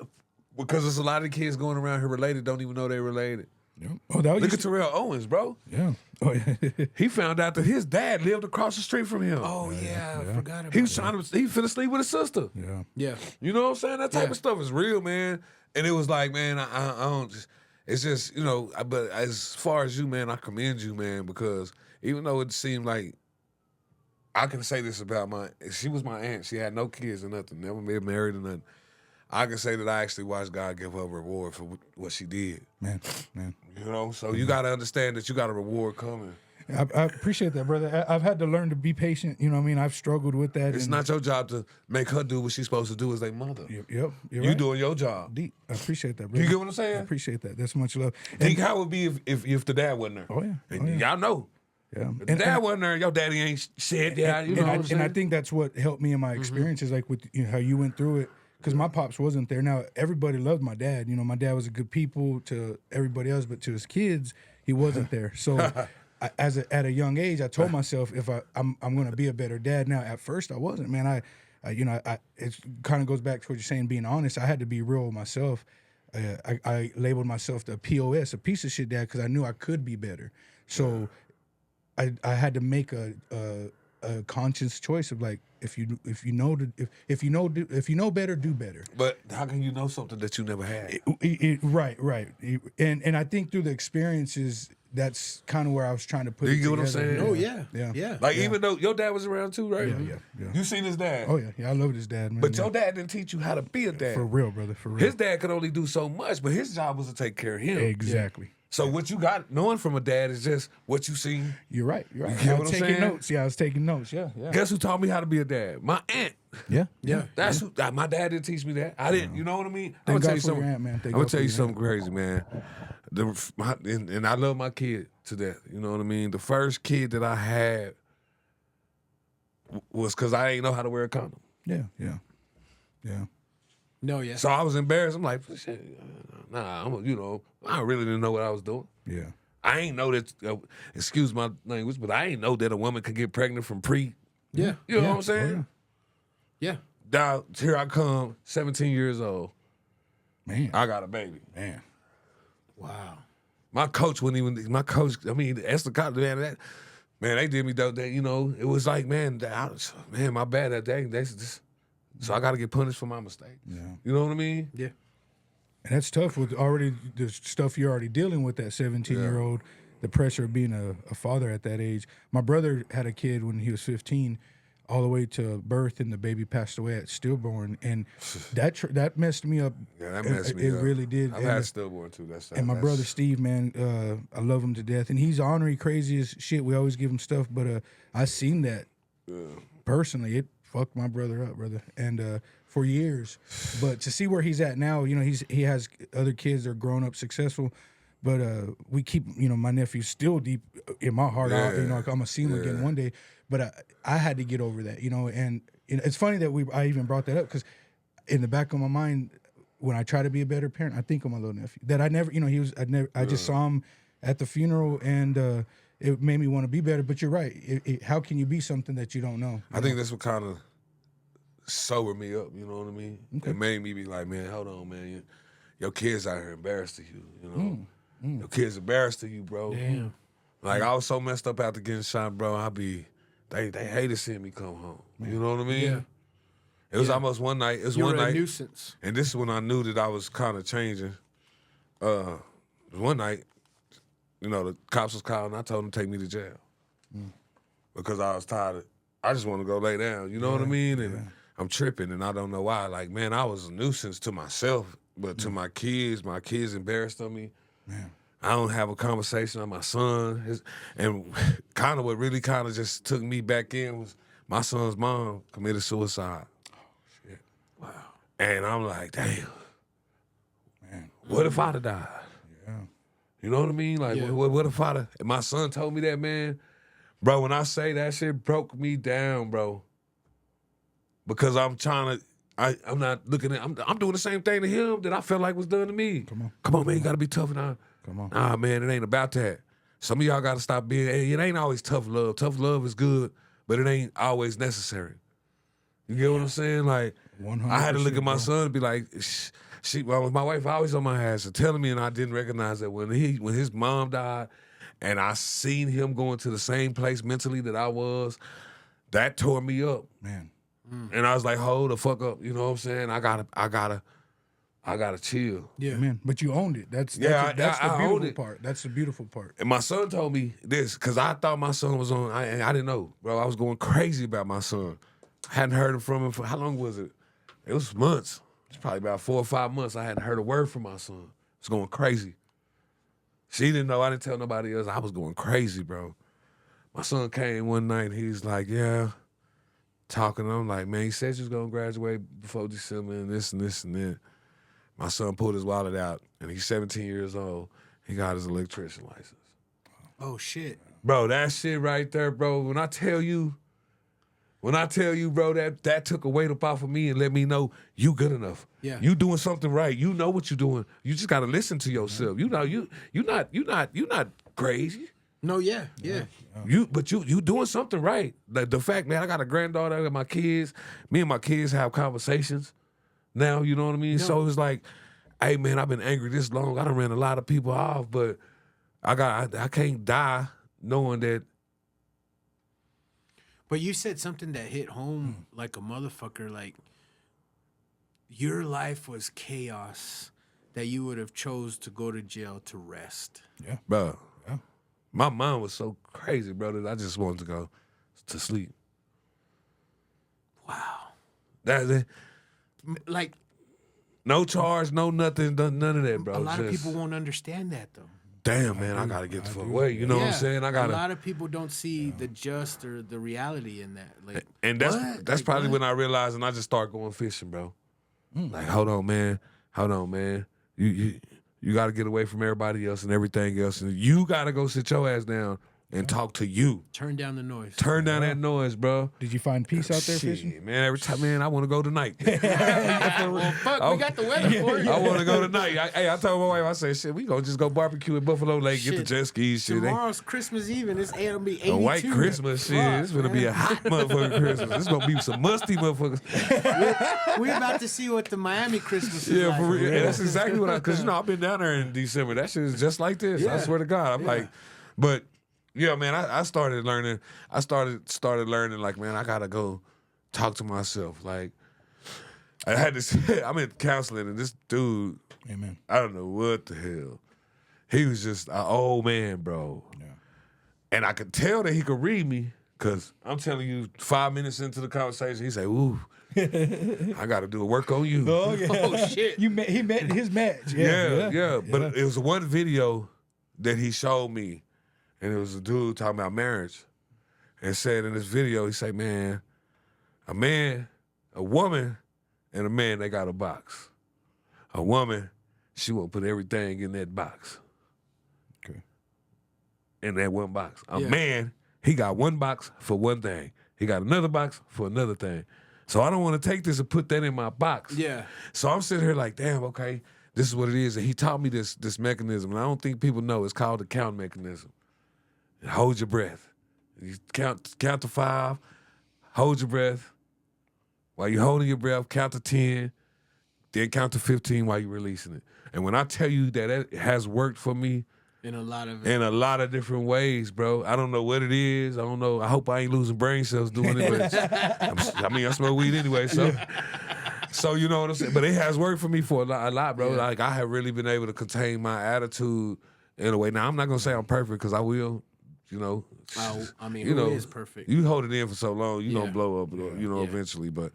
because there's a lot of kids going around here related, don't even know they're related. Yeah. Oh, that was Look at Terrell Owens, bro. Yeah. Oh, yeah. He found out that his dad lived across the street from him. Oh yeah, I forgot about He was trying to, he finna sleep with his sister. Yeah. Yeah. You know what I'm saying? That type of stuff is real, man. And it was like, man, I don't just, it's just, you know, but as far as you, man, I commend you, man, because even though it seemed like, I can say this about she was my aunt. She had no kids or nothing, never been married or nothing. I can say that I actually watched God give her a reward for what she did. Man. You know? So you got to understand that you got a reward coming. I appreciate that, brother. I've had to learn to be patient. You know what I mean? I've struggled with that. It's not your job to make her do what she's supposed to do as their mother. Yep. You're You right. doing your job. Deep. I appreciate that, brother. You get what I'm I saying? appreciate that. That's much love. Think how it would be if the dad wasn't there. Oh, yeah. And y'all know. Yeah. If the dad wasn't there, your daddy ain't shit. Yeah, you know what I'm saying? And I think that's what helped me in my experiences, like with how you went through it. Because my pops wasn't there. Now everybody loved my dad. You know, my dad was a good people to everybody else, but to his kids, he wasn't there. So, at a young age, I told myself if I'm going to be a better dad. Now, at first, I wasn't. Man, it kind of goes back to what you're saying, being honest. I had to be real with myself. I labeled myself the POS, a piece of shit dad, because I knew I could be better. So I had to make a conscious choice of like, if you know better, do better. But how can you know something that you never had? Right. And I think through the experiences, that's kind of where I was trying to put Do you it get what I'm together. saying? Oh yeah. Like even though your dad was around too, right? Yeah. You seen his dad? Oh yeah. I love his dad, man. But yeah. your dad didn't teach you how to be a dad. For real, brother. For real. His dad could only do so much, but his job was to take care of him. Exactly. So what you got knowing from a dad is just what you seen. You're right. get I what was I'm taking saying? notes. Yeah, I was taking notes. Yeah. Guess who taught me how to be a dad? My aunt. Yeah. That's who. My dad didn't teach me that. I didn't. You know what I mean? Thank I'm gonna tell God you for your something. aunt, man. Thank I'm gonna God tell for you your something crazy, man. And I love my kid to death. You know what I mean? The first kid that I had was because I ain't know how to wear a condom. Yeah. No, yeah. So I was embarrassed. I'm like, shit, nah. I really didn't know what I was doing. Yeah. I ain't know that. Excuse my language, but I ain't know that a woman could get pregnant from pre. Yeah. You know what I'm saying? Yeah. Now here I come, 17 years old. Man. I got a baby. Man. Wow. My coach wouldn't even. My coach, I mean, Esther Cotton, man, they did me though. That it was like, man, my bad that day. So I got to get punished for my mistake. Yeah. You know what I mean? Yeah. And that's tough with already the stuff you're already dealing with, that 17-year-old, the pressure of being a father at that age. My brother had a kid when he was 15, all the way to birth, and the baby passed away at stillborn, and that messed me up. Yeah, that messed me it up. It really did. I've had stillborn too. And my brother Steve, man, I love him to death, and he's ornery, crazy as shit. We always give him stuff, but I seen that personally. It fucked my brother up, brother, and for years. But to see where he's at now, he has other kids that are grown up, successful. But we keep, my nephew's still deep in my heart. I'm gonna see him again one day. But I had to get over that, And it's funny that I even brought that up, because in the back of my mind, when I try to be a better parent, I think of my little nephew. That I never, I just saw him at the funeral, and it made me want to be better. But you're right. How can you be something that you don't know? I think that's what kind of sobered me up. You know what I mean? Okay. It made me be like, man, hold on, man. Your kids out here embarrassed of you. Your kids embarrassed of you, bro. Damn. Like I was so messed up after getting shot, bro. They hated seeing me come home. You know what I mean? Yeah. It was almost one night. It was You one were a night, nuisance. and this is when I knew that I was kind of changing. One night, the cops was calling. I told them to take me to jail because I was tired. I just want to go lay down. You know what I mean? And I'm tripping, and I don't know why. Like, man, I was a nuisance to myself, but to my kids embarrassed of me. Man. I don't have a conversation with my son. And kind of what really kind of just took me back in was my son's mom committed suicide. Oh, shit. Wow. And I'm like, damn. Man. What if I'd have died? Yeah. You know what I mean? Like, what if I'd have... And my son told me that, man. Bro, when I say that shit broke me down, bro. Because I'm trying to... I'm not looking at... I'm doing the same thing to him that I felt like was done to me. Come on, man. You got to be tough now. Come on. Nah, man, it ain't about that. Some of y'all got to stop being... It ain't always tough love. Tough love is good, but it ain't always necessary. You get what I'm saying? Like, 100%, I had to look at my bro. son and be like... my wife always on my ass and telling me, and I didn't recognize that when his mom died, and I seen him going to the same place mentally that I was, that tore me up. Man. And I was like, hold the fuck up. You know what I'm saying? I gotta chill. Yeah. Man, but you owned it. That's the I beautiful owned it. part. That's the beautiful part. And my son told me this, because I thought my son was on, I didn't know, bro. I was going crazy about my son. I hadn't heard from him for, how long was it? It was months. It's probably about 4 or 5 months. I hadn't heard a word from my son. I was going crazy. She didn't know. I didn't tell nobody else. I was going crazy, bro. My son came one night. He's like, yeah. Talking. I'm like, man, he said he was going to graduate before December and this and this and that. My son pulled his wallet out, and he's 17 years old. He got his electrician license. Oh shit. Bro, that shit right there, bro. When I tell you, bro, that took a weight up off of me and let me know you good enough. Yeah. You doing something right. You know what you're doing. You just gotta listen to yourself. You know, you're not crazy. No, yeah. You doing something right. Like the fact, man, I got a granddaughter with my kids. Me and my kids have conversations now, you know what I mean? No. So it's like, hey man, I've been angry this long. I done ran a lot of people off, but I can't die knowing that. But you said something that hit home like a motherfucker. Like, your life was chaos that you would have chose to go to jail to rest. Yeah. Bro, Yeah. my mind was so crazy, bro, that I just wanted to go to sleep. Wow. That's it. Like, No charge, no nothing, none of that, bro. a lot of Just, people won't understand that, though. damn, man, I gotta get the fuck away. You know what I'm saying? I A gotta. lot of people don't see the just or the reality in that. Like, And that's what? that's Like, probably what? when I realized, and I just start going fishing, bro. Like, hold on, man. You got to get away from everybody else and everything else, and you got to go sit your ass down and talk to you. Turn down the noise. Turn down that noise, bro. Did you find peace out there Shit, fishing? man. Every time, man, I want to go tonight. Well, fuck, we got the weather for it. I want to go tonight. I told my wife, I said, shit, we gonna just go barbecue at Buffalo Lake, get the Shit. jet skis, shit. Tomorrow's Christmas Eve, and it'll be 82. A white Christmas, shit. Fuck, It's gonna be a man. hot motherfucking Christmas. It's gonna be some musty motherfuckers. We're about to see what the Miami Christmas is Yeah, like. for real. And that's exactly what because I've been down there in December. That shit is just like this. I Yeah. swear to God. I'm like, but yeah, man, I started learning. I started learning like, man, I gotta go talk to myself. Like, I had this. I'm in counseling, and this dude, Amen. I don't know what the hell. He was just an old man, bro. Yeah. And I could tell that he could read me because I'm telling you, 5 minutes into the conversation, he said, "Ooh, I got to do a work on you." Oh yeah. Oh, shit. He met his match. Yeah. But it was one video that he showed me, and it was a dude talking about marriage, and said in this video, he said, "Man, a woman, and a man, they got a box. A woman, she won't put everything in that box." Okay. In that one box. A Yeah. man, he got one box for one thing. He got another box for another thing. So I don't want to take this and put that in my box. Yeah. So I'm sitting here like, damn, okay, this is what it is. And he taught me this mechanism, and I don't think people know. It's called the count mechanism. Hold your breath. You count to 5, hold your breath. While you're holding your breath, count to 10, then count to 15 while you're releasing it. And when I tell you that it has worked for me, In a lot of in a lot of different ways, bro. I don't know what it is. I don't know. I hope I ain't losing brain cells doing it. But I smoke weed anyway, so you know what I'm saying. But it has worked for me for a lot, bro. Yeah. Like I have really been able to contain my attitude in a way. Now I'm not gonna say I'm perfect because I will. You know. I mean, you who know, is perfect? You hold it in for so long, you Yeah. gonna blow up. You know, Yeah. eventually. But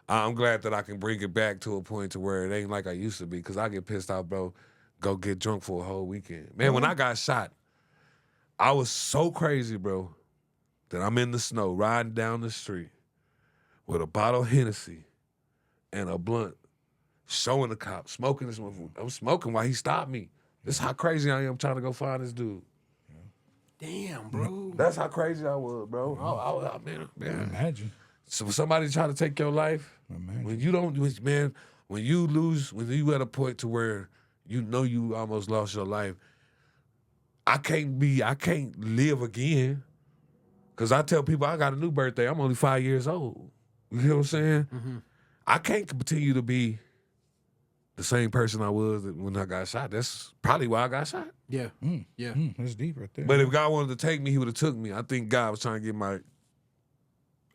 I'm glad that I can bring it back to a point to where it ain't like I used to be. Because I get pissed off, bro. Go get drunk for a whole weekend. Man, when I got shot, I was so crazy, bro, that I'm in the snow riding down the street with a bottle of Hennessy and a blunt, showing the cop, smoking this motherfucker. I'm smoking while he stopped me. This is how crazy I am trying to go find this dude. Damn, bro. That's how crazy I was, bro. Man. Imagine. So somebody try to take your life, when you don't, when you at a point to where you know you almost lost your life, I can't live again. Cause I tell people I got a new birthday. I'm only 5 years old. You know what I'm saying? Mm-hmm. I can't continue to be the same person I was when I got shot. That's probably why I got shot. Yeah. Yeah. That's deep right there. But if God wanted to take me, he would have took me. I think God was trying to get my,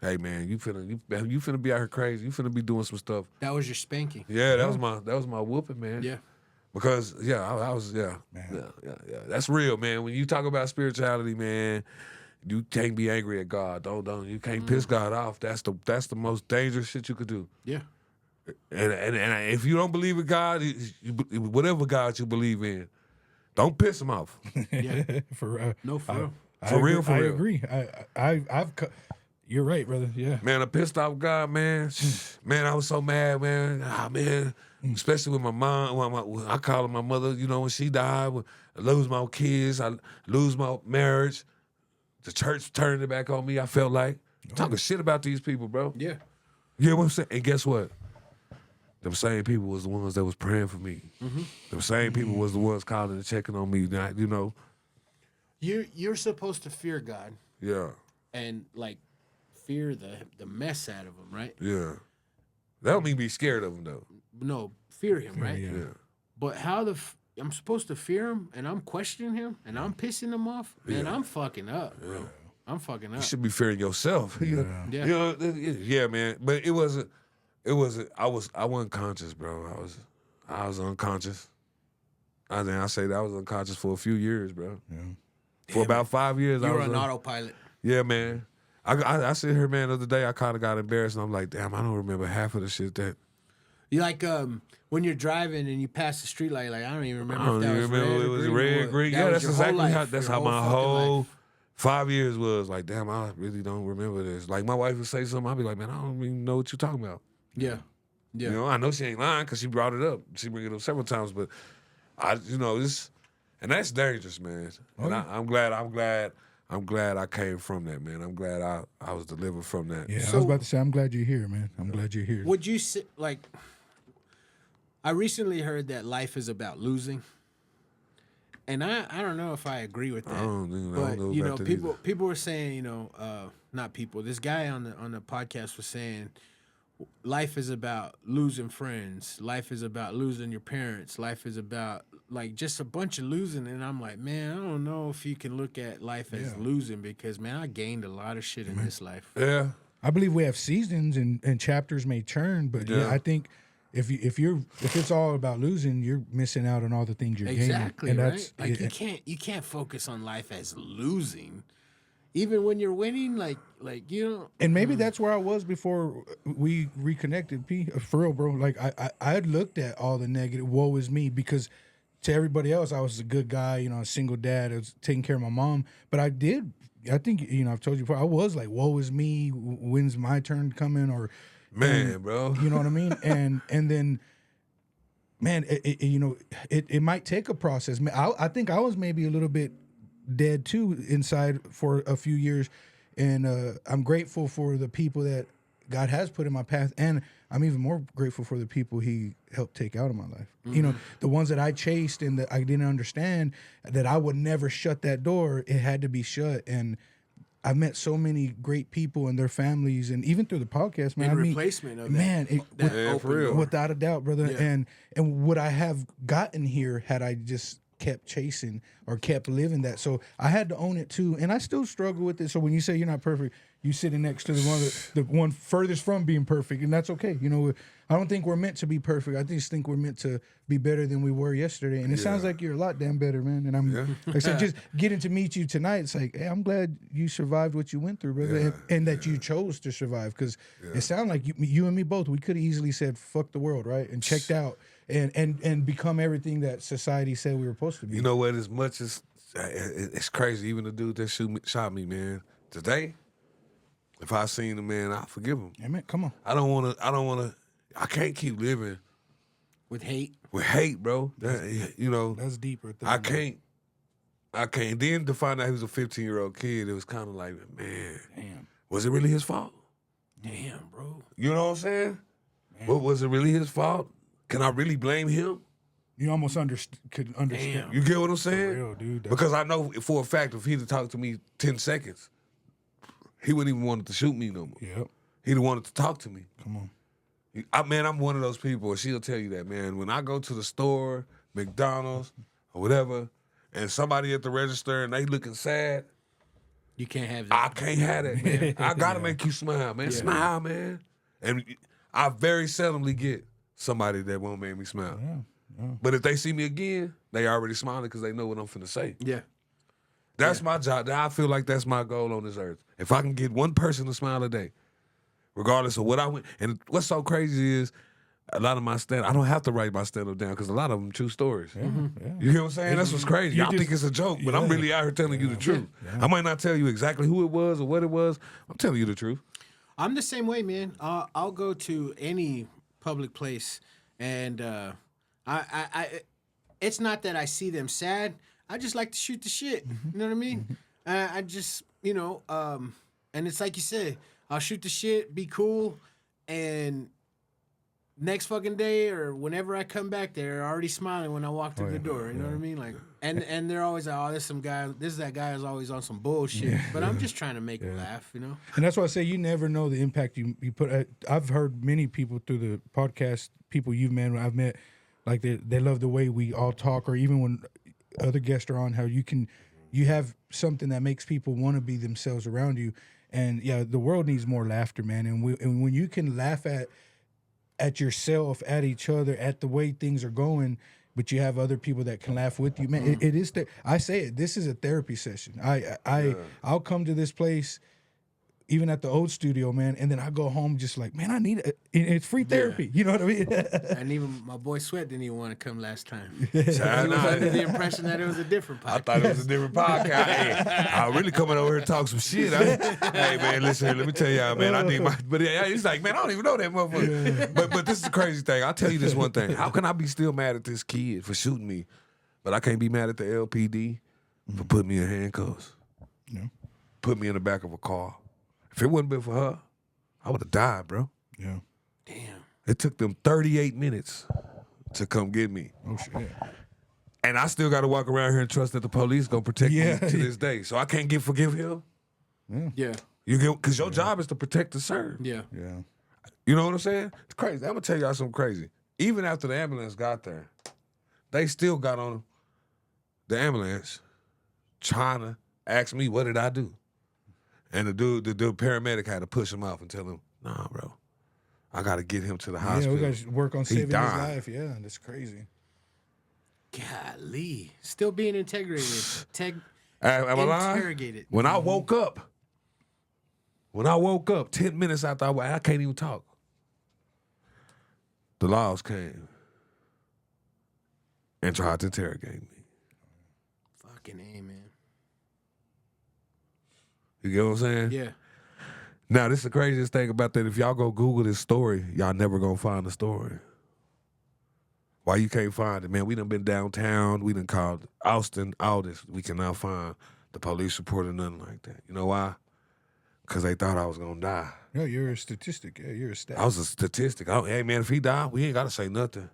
hey man, you finna be out here crazy. You finna be doing some stuff. That was your spanking. Yeah, that was my whooping, man. Yeah. Because I was yeah. That's real, man. When you talk about spirituality, man, you can't be angry at God. Don't you can't piss God off. That's the most dangerous shit you could do. Yeah. And if you don't believe in God, whatever God you believe in, don't piss him off. Yeah. for No, for real. For real, for I real. agree. I've you're right, brother. Yeah. Man, a pissed off God, man. Man, I was so mad, man. Man. Especially with my mom. I call her my mother, you know, when she died, when I lose my kids, I lose my marriage. The church turned it back on me, I felt like. Talking shit about these people, bro. Yeah. You know what I'm saying? And guess what? Them same people was the ones that was praying for me. Mm-hmm. Them same people was the ones calling and checking on me, you know? You're supposed to fear God Yeah, and like fear the mess out of him, right? yeah. That don't mean be scared of them, though. No, fear him, right? Yeah. Yeah. But how I'm supposed to fear him, and I'm questioning him, and I'm pissing him off? Man, I'm fucking up, bro. I'm fucking up. You should be fearing yourself. Yeah. You know, yeah, man. But it wasn't. I wasn't conscious, bro. I was unconscious. I say that I was unconscious for a few years, bro. Yeah. For about 5 years, You I were was on autopilot. Yeah, man. I sit here, man, the other day, I kind of got embarrassed, and I'm like, damn, I don't remember half of the shit that. You like when you're driving and you pass the street light, like I don't even remember. I don't if that even remember was it was red, red, green. Yeah, that's your whole exactly life, how. That's your how my fucking whole life. 5 years was. Like, damn, I really don't remember this. Like, my wife would say something, I'd be like, man, I don't even know what you're talking about. Yeah. You know, I know she ain't lying because she brought it up. She bring it up several times, but and that's dangerous, man. And I'm glad I came from that, man. I'm glad I was delivered from that. Yeah, I was about to say, I'm glad you're here, man. I'm glad you're here. Would you say, like, I recently heard that life is about losing, and I don't know if I agree with that. I don't know you about know, that people were saying, not people. This guy on the podcast was saying, life is about losing friends. Life is about losing your parents. Life is about like just a bunch of losing. And I'm like, man, I don't know if you can look at life as losing because, man, I gained a lot of shit in this life. Yeah. I believe we have seasons and chapters may turn, but I think if it's all about losing, you're missing out on all the things you're Exactly, gaining. And right? Like you can't focus on life as losing. Even when you're winning, like you know. And maybe that's where I was before we reconnected, P. For real, bro. Like I had looked at all the negative, woe is me, because to everybody else, I was a good guy, you know, a single dad, I was taking care of my mom. But I think, you know, I've told you before, I was like, woe is me, when's my turn coming? Or Bro. You know what I mean? And then, man, it might take a process. I think I was maybe a little bit dead too inside for a few years, and I'm grateful for the people that God has put in my path, and I'm even more grateful for the people He helped take out of my life. Mm-hmm. You know, the ones that I chased and that I didn't understand, that I would never shut that door. It had to be shut, and I've met so many great people and their families, and even through the podcast, man. Replacement of that, for real. Without a doubt, brother. Yeah. And would I have gotten here had I just kept chasing or kept living that? So I had to own it too, and I still struggle with it. So when you say you're not perfect, you sitting next to the one furthest from being perfect, and that's okay. You know, I don't think we're meant to be perfect. I just think we're meant to be better than we were yesterday. And it sounds like you're a lot damn better, man. And I'm like I said, just getting to meet you tonight. It's like, hey, I'm glad you survived what you went through, brother, and that you chose to survive. Because it sounded like you and me both. We could have easily said fuck the world, right, and checked out and become everything that society said we were supposed to be. You know what? As much as it's crazy, even the dude that shot me, man. Today, if I seen him, man, I forgive him. Yeah, man, come on. I don't want to. I can't keep living with hate. With hate, bro. That's deeper. I can't. Then to find out he was a 15-year-old kid, it was kind of like, man, damn, was it really his fault? Damn, bro. You know what I'm saying? What was it really his fault? Can I really blame him? You almost could understand. You get what I'm saying? For real, dude. Because I know for a fact if he'd have talked to me 10 seconds, he wouldn't even wanted to shoot me no more. Yep. He'd have wanted to talk to me. Come on. I'm one of those people, she'll tell you that, man. When I go to the store, McDonald's, or whatever, and somebody at the register and they looking sad, you can't have that. I can't have that, man. I gotta make you smile, man. Yeah. Smile, man. And I very seldomly get somebody that won't make me smile. Yeah. But if they see me again, they already smiling because they know what I'm finna say. Yeah. That's my job. I feel like that's my goal on this earth. If I can get one person to smile a day, regardless of what I went. And what's so crazy is a lot of my I don't have to write my stand-up down because a lot of them true stories. Yeah, You hear what I'm saying? That's what's crazy. Y'all think it's a joke, but I'm really out here telling you the truth. Yeah. I might not tell you exactly who it was or what it was. I'm telling you the truth. I'm the same way, man. I'll go to any public place, and I it's not that I see them sad. I just like to shoot the shit. You know what I mean? I just, and it's like you said, I'll shoot the shit, be cool, and next fucking day or whenever I come back, they're already smiling when I walk through the door. You know what I mean? Like, and they're always like, oh, this is that guy who's always on some bullshit. But I'm just trying to make them laugh, you know? And that's why I say you never know the impact you put. I've heard many people through the podcast, people you've met, I've met, Like they love the way we all talk, or even when other guests are on, how you have something that makes people want to be themselves around you. And yeah, the world needs more laughter, man. And when you can laugh at yourself, at each other, at the way things are going, but you have other people that can laugh with you, man. It is. I say it. This is a therapy session. I'll come to this place, even at the old studio, man, and then I go home just like, man, I need it. It's free therapy. You know what I mean? And even my boy Sweat didn't even want to come last time. So He was under the impression that it was a different podcast. I thought it was a different podcast. Hey, I'm really coming over here to talk some shit. Hey, man, listen here. Let me tell y'all, man. I need my. But he's like, man, I don't even know that motherfucker. But this is the crazy thing. I'll tell you this one thing. How can I be still mad at this kid for shooting me, but I can't be mad at the LPD for putting me in handcuffs? Yeah. Put me in the back of a car. If it wouldn't been for her, I would have died, bro. Yeah. Damn. It took them 38 minutes to come get me. Oh shit. And I still got to walk around here and trust that the police going to protect Yeah. me to this day. So I can't forgive him. Yeah. You get, because your job is to protect and serve. Yeah. Yeah. You know what I'm saying? It's crazy. I'm going to tell y'all something crazy. Even after the ambulance got there, they still got on the ambulance trying to ask me, what did I do? And the dude paramedic had to push him off and tell him, nah, bro, I got to get him to the hospital. Yeah, we got to work on He saving his died. life. Yeah, that's crazy. Golly. Still being integrated. Am I lying? Interrogated. When I woke up, 10 minutes after I can't even talk, the laws came and tried to interrogate me. Fucking A, man. You get what I'm saying? Yeah. Now, this is the craziest thing about that. If y'all go Google this story, y'all never gonna find the story. Why you can't find it, man? We done been downtown. We done called Austin, all this. We cannot find the police report or nothing like that. You know why? Because they thought I was gonna die. No, you're a statistic. Yeah, you're a stat. I was a statistic. Hey, man, if he died, we ain't got to say nothing.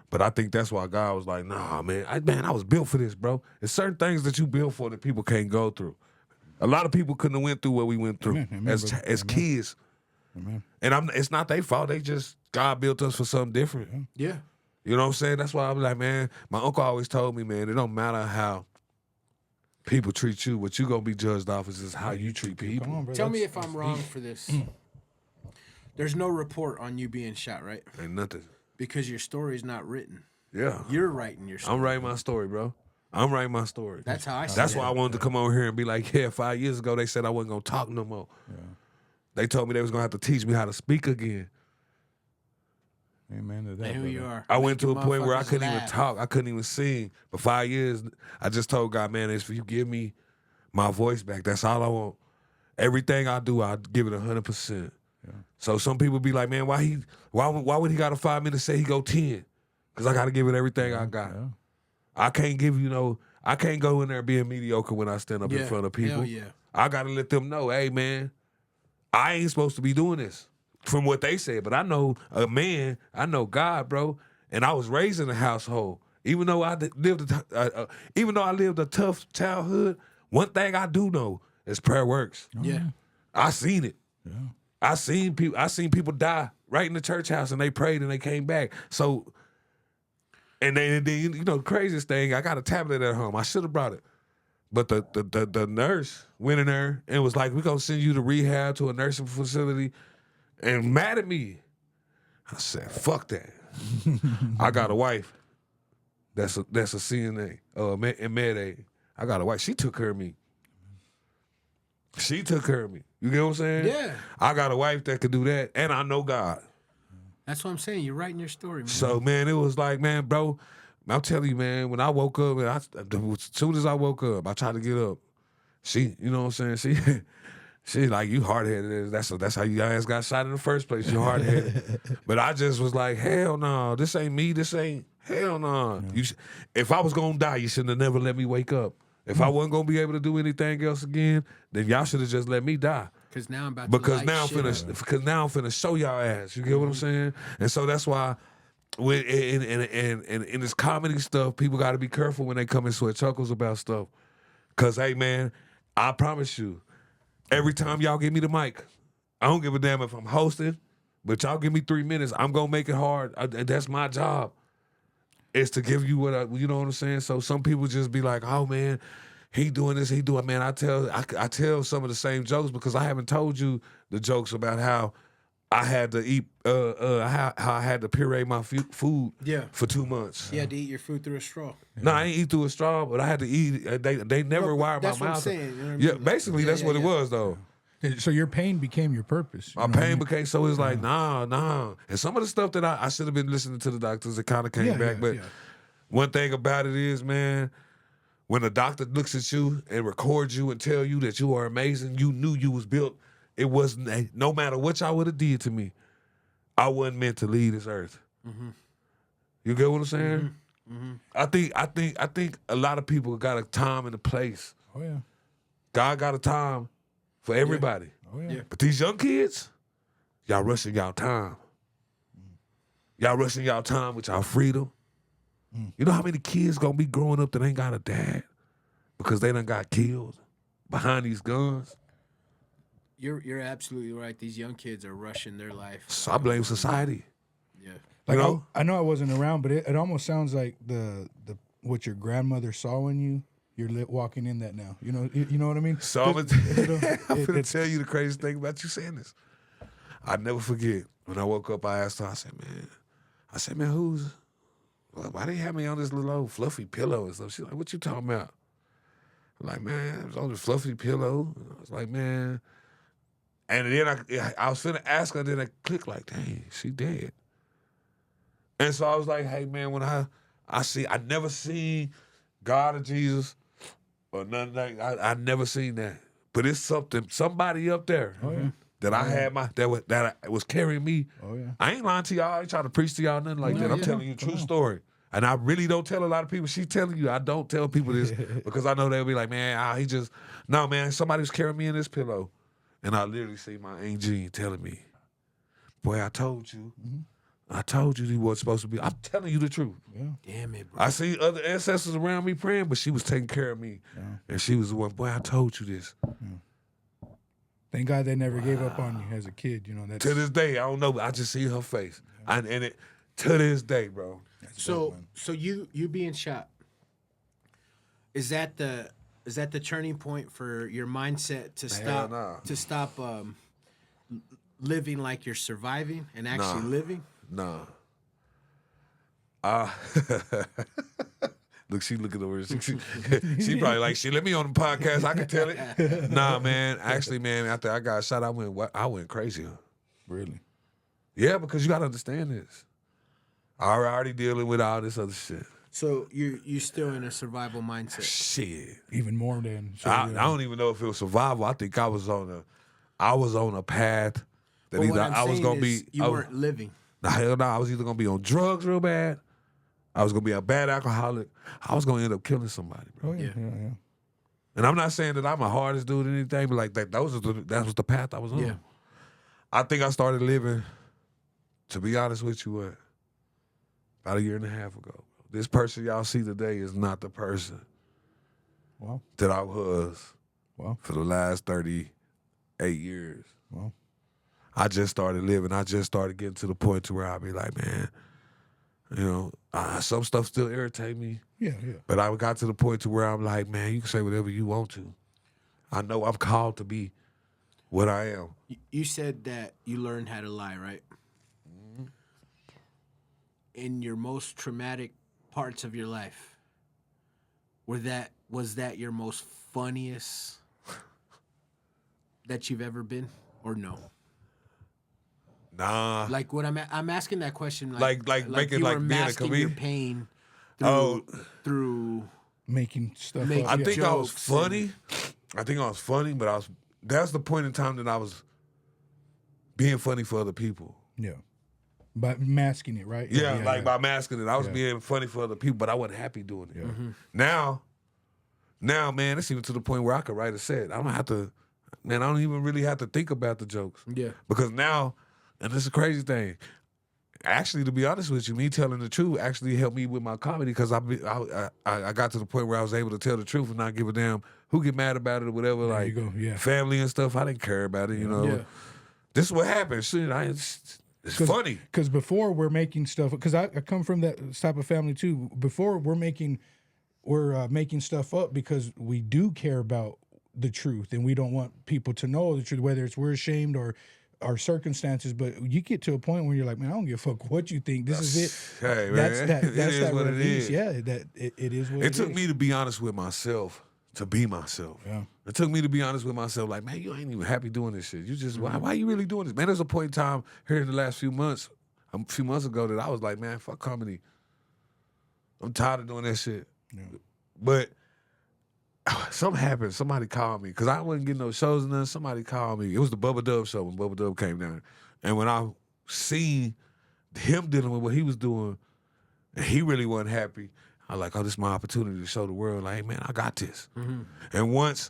But I think that's why God was like, nah, man, I was built for this, bro. There's certain things that you built for that people can't go through. A lot of people couldn't have went through what we went through Amen, as brother. as kids. Amen. And it's not their fault. They just, God built us for something different. Yeah. You know what I'm saying? That's why I was like, man, my uncle always told me, man, it don't matter how people treat you. What you going to be judged off is just how you treat people. Come on, bro. Tell me if I'm wrong for this. There's no report on you being shot, right? Ain't nothing. Because your story's not written. Yeah. You're writing your story. I'm writing my story, bro. I'm writing my story. That's how I see That's it. why I wanted to come over here and be like, yeah, 5 years ago they said I wasn't going to talk no more. Yeah. They told me they was going to have to teach me how to speak again. Amen to that. And who brother. you are. I went to a Making point where I motherfuckers couldn't even laugh. talk. I couldn't even sing. For 5 years, I just told God, man, if you give me my voice back, that's all I want. Everything I do, I give it 100%. Yeah. So some people be like, man, why would he got a 5 minute say he go 10? Because I got to give it everything I got. Yeah. I can't give I can't go in there being mediocre when I stand up in front of people. Hell yeah. I got to let them know, hey, man, I ain't supposed to be doing this from what they said. But I know a man, I know God, bro. And I was raised in a household. Even though I lived a tough childhood, one thing I do know is prayer works. Yeah. I seen it. Yeah. I seen people die right in the church house and they prayed and they came back. So, and then you know, the craziest thing, I got a tablet at home. I should have brought it. But the nurse went in there and was like, we're going to send you to rehab to a nursing facility, and mad at me. I said, fuck that. I got a wife that's a CNA and med aid. I got a wife. She took care of me. She took care of me. You get what I'm saying? Yeah. I got a wife that could do that, and I know God. That's what I'm saying. You're writing your story, man. So, man, it was like, man, bro, I'm telling you, man, when I woke up, and as soon as I woke up, I tried to get up. She, you know what I'm saying? She's like, you hard-headed. That's how you guys got shot in the first place. You hard-headed. But I just was like, hell no, this ain't me. This ain't, hell no. If I was going to die, you shouldn't have never let me wake up. If I wasn't going to be able to do anything else again, then y'all should have just let me die. Because now I'm about to Because light now I'm shit up. finna show y'all ass. You get what I'm saying? And so that's why in this comedy stuff, people got to be careful when they come and sweat chuckles about stuff. Because, hey, man, I promise you, every time y'all give me the mic, I don't give a damn if I'm hosting, but y'all give me 3 minutes, I'm going to make it hard. That's my job. is to give you you know what I'm saying? So some people just be like, oh man, he doing this, he doing, man, I tell some of the same jokes because I haven't told you the jokes about how I had to eat, how I had to puree my food for 2 months. You had to eat your food through a straw. No, I ain't eat through a straw, but I had to eat. They never wired my mouth. That's what I'm saying. You know what I Yeah, mean? basically that's what it was though. So your pain became your purpose. My pain became so it's like nah. And some of the stuff that I should have been listening to the doctors, it kind of came back. But one thing about it is, man, when a doctor looks at you and records you and tell you that you are amazing, you knew you was built. It wasn't no matter what y'all would have did to me, I wasn't meant to leave this earth. Mm-hmm. You get what I'm saying? Mm-hmm. I think a lot of people got a time and a place. Oh yeah. God got a time for everybody. Oh yeah. But these young kids, y'all rushing y'all time. Y'all rushing y'all time with y'all freedom. You know how many kids gonna be growing up that ain't got a dad because they done got killed behind these guns? You're absolutely right. These young kids are rushing their life. So I blame society. Yeah. Like You know? I know I wasn't around, but it almost sounds like the what your grandmother saw in you. You're walking in that now. You know what I mean? So I'm gonna tell you the craziest thing about you saying this. I never forget when I woke up. I asked her. I said, man, why they have me on this little old fluffy pillow and stuff? She's like, what you talking about? I'm like, man, it was on this fluffy pillow. I was like, man. And then I was finna ask her, then I clicked like, dang, she dead. And so I was like, hey, man, when I never seen God or Jesus or nothing like I never seen that. But it's somebody up there that I had that was carrying me. Oh yeah. I ain't lying to y'all. I ain't trying to preach to y'all nothing like that. I'm telling you a true story. And I really don't tell a lot of people. She's telling you I don't tell people this because I know they'll be like, man, no, man, somebody was carrying me in this pillow. And I literally see my Aunt Jean telling me, boy, I told you. Mm-hmm. I told you he wasn't supposed to be. I'm telling you the truth. Yeah. Damn it, bro. I see other ancestors around me praying, but she was taking care of me. Yeah. And she was the one, boy, I told you this. Yeah. Thank God they never gave up on you as a kid. You know, that's... To this day, I don't know, but I just see her face. Yeah. And it to this day, bro. So you being shot, is that the turning point for your mindset to stop living like you're surviving and actually living? Nah. Look, she looking over. She probably like, let me on the podcast. I can tell it. Nah, man. Actually, man, after I got shot, I went crazy. Really? Yeah, because you got to understand this. I already dealing with all this other shit. So you still in a survival mindset? Shit. Even more than... I don't even know if it was survival. I think I was on a path that either I was going to be... You weren't living. Hell no. I was either going to be on drugs real bad. I was going to be a bad alcoholic. I was going to end up killing somebody, bro. Oh, yeah. And I'm not saying that I'm the hardest dude or anything, but like that was the path I was on. Yeah. I think I started living, to be honest with you, about a year and a half ago. This person y'all see today is not the person that I was for the last 38 years. Wow. I just started living. I just started getting to the point to where I'll be like, man, you know, some stuff still irritate me. Yeah. But I got to the point to where I'm like, man, you can say whatever you want to. I know I'm called to be what I am. You said that you learned how to lie, right? Mm-hmm. In your most traumatic parts of your life, was that your most funniest that you've ever been, or no? Nah. Like what I'm asking that question. Like making you like were being a masking comedian. your pain through making stuff Make- up. I think I was jokes funny. I think I was funny, but that's the point in time that I was being funny for other people. Yeah. But masking it, right? Yeah, by masking it. I was being funny for other people, but I wasn't happy doing it. Yeah. Mm-hmm. Now, man, it's even to the point where I could write a set. I don't even really have to think about the jokes. Yeah. Because now, and this is a crazy thing, actually, to be honest with you, me telling the truth actually helped me with my comedy because I got to the point where I was able to tell the truth and not give a damn who get mad about it or whatever. There like you go, yeah. family and stuff, I didn't care about it, you know. Yeah. This is what happened. Shit, It's funny. Because before we're making stuff, because I come from that type of family too. Before we're making stuff up because we do care about the truth and we don't want people to know the truth, whether it's we're ashamed or our circumstances. But you get to a point where you're like, man, I don't give a fuck what you think. This is it. Hey, man. That's It is that what it release. is. Yeah, it is what it is. It took me to be honest with myself, to be myself. Yeah. It took me to be honest with myself. Like, man, you ain't even happy doing this shit. You just, why you really doing this? Man, there's a point in time here in the last few months, a few months ago, that I was like, man, fuck comedy. I'm tired of doing that shit. Yeah. But something happened. Somebody called me because I wasn't getting no shows and nothing. Somebody called me. It was the Bubba Dub show when Bubba Dub came down. And when I seen him dealing with what he was doing, and he really wasn't happy, I was like, oh, this is my opportunity to show the world, like, hey, man, I got this. And once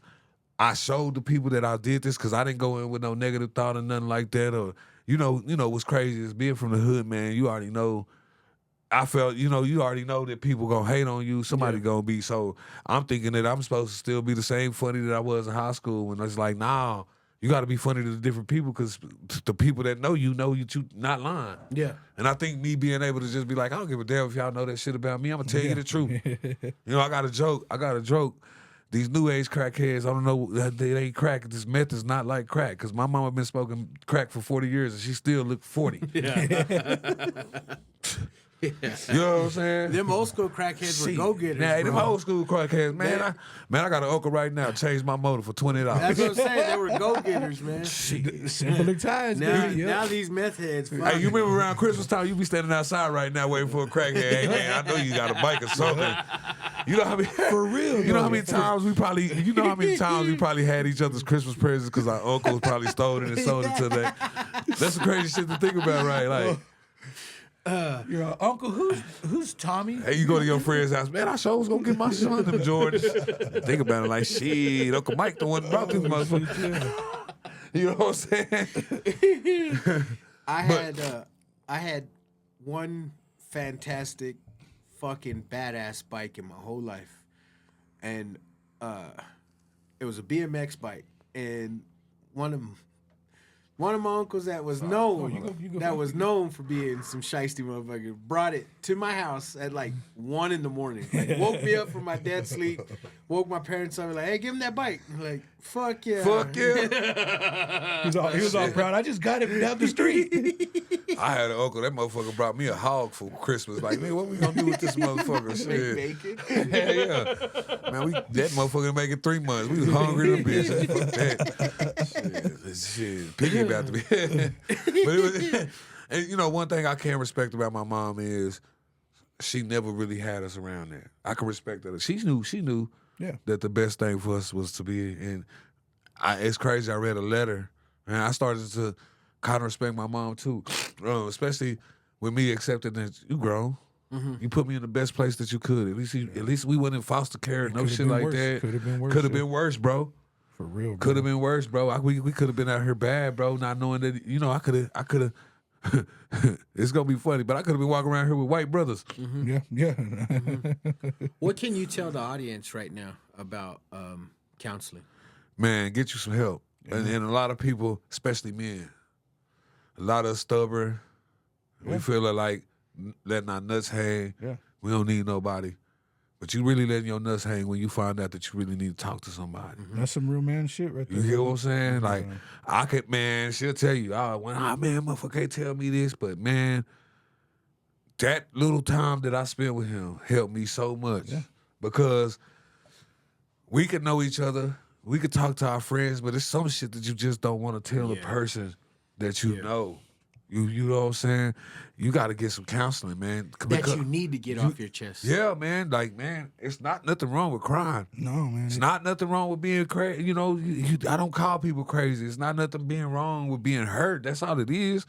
I showed the people that I did this, because I didn't go in with no negative thought or nothing like that, or, you know what's crazy is being from the hood, man, you already know. I felt, you already know that people gonna hate on you. Somebody gonna be. So I'm thinking that I'm supposed to still be the same funny that I was in high school. And it's like, nah, you got to be funny to the different people because the people that know you not lying. Yeah. And I think me being able to just be like, I don't give a damn if y'all know that shit about me. I'm gonna tell you the truth. I got a joke. These new age crackheads, I don't know, they ain't crack. This meth is not like crack. Because my mama been smoking crack for 40 years and she still look 40. You know what I'm saying? Them old school crackheads were go-getters, Nah, them bro. old school crackheads, man. I got an uncle right now. Changed my motor for $20. That's what I'm saying. They were go-getters, man. Simple as ties, Now, baby. now these meth heads. Fuck. Hey, you remember around Christmas time, you be standing outside right now waiting for a crackhead. Hey, man, I know you got a bike or something. You know how many For real, You know how many times we probably had each other's Christmas presents because our uncles probably stole it and sold it to them. That's the crazy shit to think about, right? Like, You're like, Uncle, who's Tommy? hey, you go to your friend's house, man, I sure was gonna get my son them Jordans. Think about it like, shit, Uncle Mike the one that brought this motherfucker. You know what I'm saying? I had one fantastic fucking badass bike in my whole life, and it was a BMX bike, and one of my uncles that was known for being some shiesty motherfucker brought it to my house at like 1 a.m. Like woke me up from my dad's sleep, woke my parents up, like, hey, give him that bike. I'm like, fuck yeah. Fuck yeah. He was all proud. I just got it down the street. I had an uncle, that motherfucker brought me a hog for Christmas. Like, man, what we gonna do with this motherfucker? Shit. Bacon. Yeah. Man, that motherfucker make it 3 months. We was hungry to bitch. Fuck that. Shit. Piggy about to be. But it was, and one thing I can respect about my mom is she never really had us around there. I can respect that. She knew that the best thing for us was to be in. It's crazy. I read a letter, and I started to kind of respect my mom too, especially with me accepting that you grown. Mm-hmm. You put me in the best place that you could. At least we wasn't in foster care, no shit like that. Could have been worse. Could have been worse, bro. For real, bro. Could have been worse, bro. We could have been out here bad, bro, not knowing that, I could have. It's gonna be funny, but I could have been walking around here with white brothers. Mm-hmm. Yeah. Mm-hmm. What can you tell the audience right now about counseling? Man, get you some help. And a lot of people, especially men, a lot of us stubborn. We feel like letting our nuts hang. Yeah. We don't need nobody. But you really letting your nuts hang when you find out that you really need to talk to somebody. That's some real man shit right there. You hear what I'm saying? Like, she'll tell you, man, motherfucker can't tell me this, but man, that little time that I spent with him helped me so much. Yeah. Because we could know each other, we could talk to our friends, but it's some shit that you just don't want to tell a person that you know. You know what I'm saying? You got to get some counseling, man. That you need to get off your chest. Yeah, man. Like, man, it's not nothing wrong with crying. No, man. It's not nothing wrong with being crazy. I don't call people crazy. It's not nothing being wrong with being hurt. That's all it is.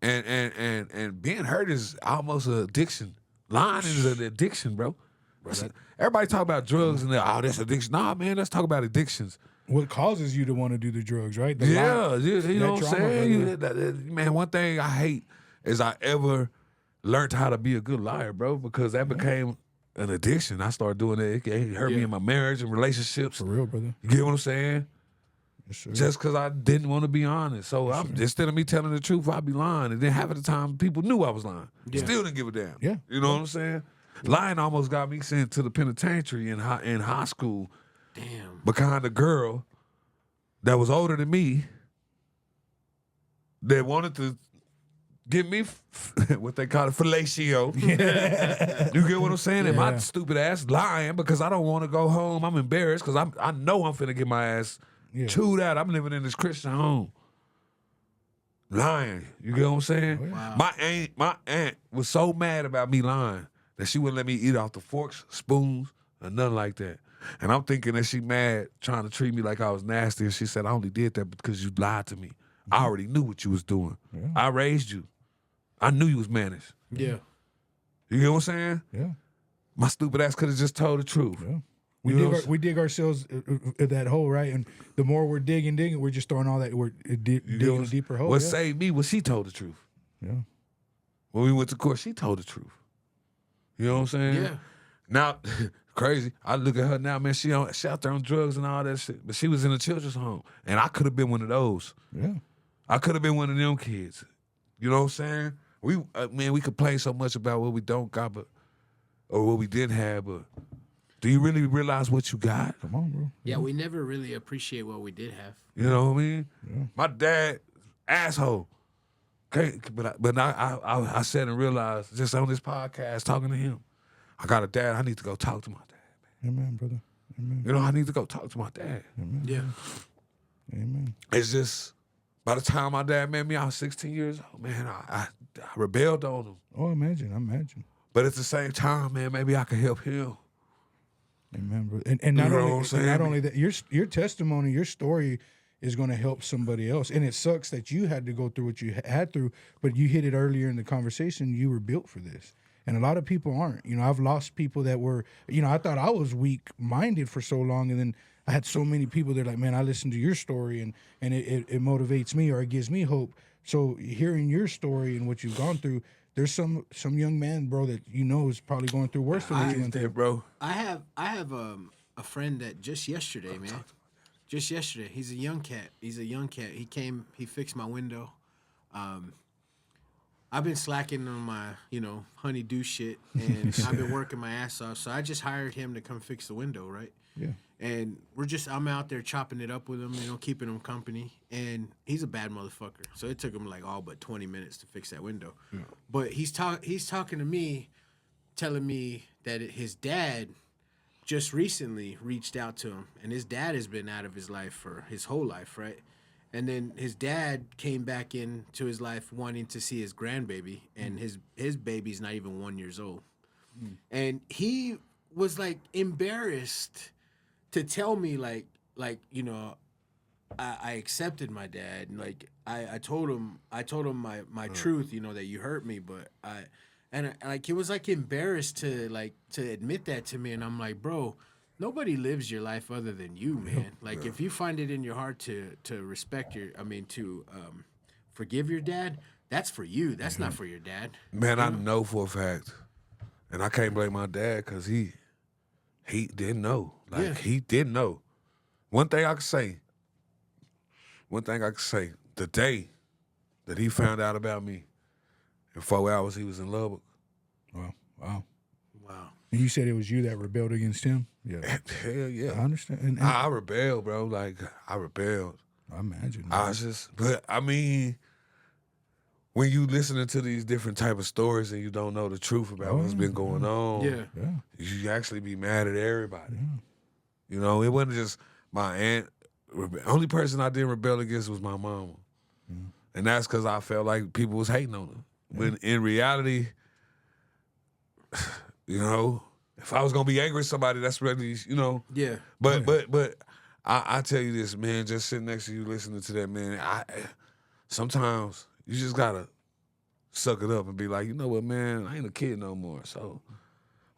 And being hurt is almost an addiction. Lying is an addiction, bro. Everybody talk about drugs and that's addiction. Nah, man, let's talk about addictions. What causes you to want to do the drugs, right? You know what I'm saying? Man, one thing I hate is I ever learned how to be a good liar, bro, because that became an addiction. I started doing it. It hurt me in my marriage and relationships. For real, brother. You get what I'm saying? sir. just because I didn't want to be honest. So instead of me telling the truth, I'd be lying. And then half of the time, people knew I was lying. Still didn't give a damn. Yeah. You know what I'm saying? Lying almost got me sent to the penitentiary in high school. Damn. Behind a girl that was older than me that wanted to give me what they call it, fellatio. You get what I'm saying? And my stupid ass lying because I don't want to go home. I'm embarrassed because I know I'm finna get my ass chewed out. I'm living in this Christian home. Lying. You get what I'm saying? Wow. My aunt was so mad about me lying that she wouldn't let me eat off the forks, spoons, or nothing like that. And I'm thinking that she mad, trying to treat me like I was nasty. And she said, I only did that because you lied to me. I already knew what you was doing. I raised you. I knew you was managed. Yeah. You get what I'm saying? Yeah. My stupid ass could have just told the truth. Yeah. You know what I'm We dig ourselves that hole, right? And the more we're digging, we're just throwing all that. We're digging a deeper hole. What saved me was she told the truth. Yeah. When we went to court, she told the truth. You know what I'm saying? Yeah. Now, crazy. I look at her now, man. She out there on drugs and all that shit. But she was in a children's home, and I could have been one of those. Yeah. I could have been one of them kids. You know what I'm saying? We complain so much about what we don't got, or what we didn't have, but do you really realize what you got? Come on, bro. Yeah, we never really appreciate what we did have. You know what I mean? Yeah. My dad, asshole. Okay, but I said and realized just on this podcast talking to him, I got a dad. I need to go talk to my dad, man. Amen, brother. Amen. You know, I need to go talk to my dad. Amen. Yeah. Amen. It's just by the time my dad met me, I was 16 years old. Man, I rebelled on him. Oh, imagine. But at the same time, man, maybe I could help him. Amen, bro. And not You know only what I'm saying? not only that, your testimony, your story is going to help somebody else. And it sucks that you had to go through what you had through, but you hit it earlier in the conversation. You were built for this. And a lot of people aren't. You know, I've lost people that were, I thought I was weak-minded for so long, and then I had so many people that are like, man, I listened to your story, and it motivates me or it gives me hope. So hearing your story and what you've gone through, there's some young man, bro, that is probably going through worse than what you went through. Bro. I have a friend that just yesterday, man. Just yesterday, he's a young cat. He came, he fixed my window. I've been slacking on my, honey-do shit, and I've been working my ass off. So I just hired him to come fix the window, right? Yeah. And I'm out there chopping it up with him, keeping him company. And he's a bad motherfucker. So it took him like all but 20 minutes to fix that window. Yeah. But he's talking to me, telling me that his dad just recently reached out to him. And his dad has been out of his life for his whole life, right? And then his dad came back into his life wanting to see his grandbaby. And his baby's not even 1 year old. Mm. And he was like embarrassed to tell me like I accepted my dad, and like I told him my truth, that you hurt me, but he was like embarrassed to admit that to me, and I'm like, bro, nobody lives your life other than you, man. Like if you find it in your heart to respect to forgive your dad, that's for you. That's not for your dad. Man, I know for a fact, and I can't blame my dad because he didn't know. He didn't know. One thing I could say, the day that he found out about me, in 4 hours he was in Lubbock. Wow. And you said it was you that rebelled against him? Yeah. Hell yeah. I understand. And I rebelled, bro. I rebelled. I imagine. I was just, but I mean, when you listening to these different type of stories and you don't know the truth about what's been going on, you actually be mad at everybody. Yeah. It wasn't just my aunt. The only person I didn't rebel against was my mama. And that's because I felt like people was hating on her. When in reality, if I was going to be angry at somebody, that's really, Yeah. But I tell you this, man, just sitting next to you listening to that, man, sometimes you just gotta suck it up and be like, you know what, man, I ain't a kid no more. So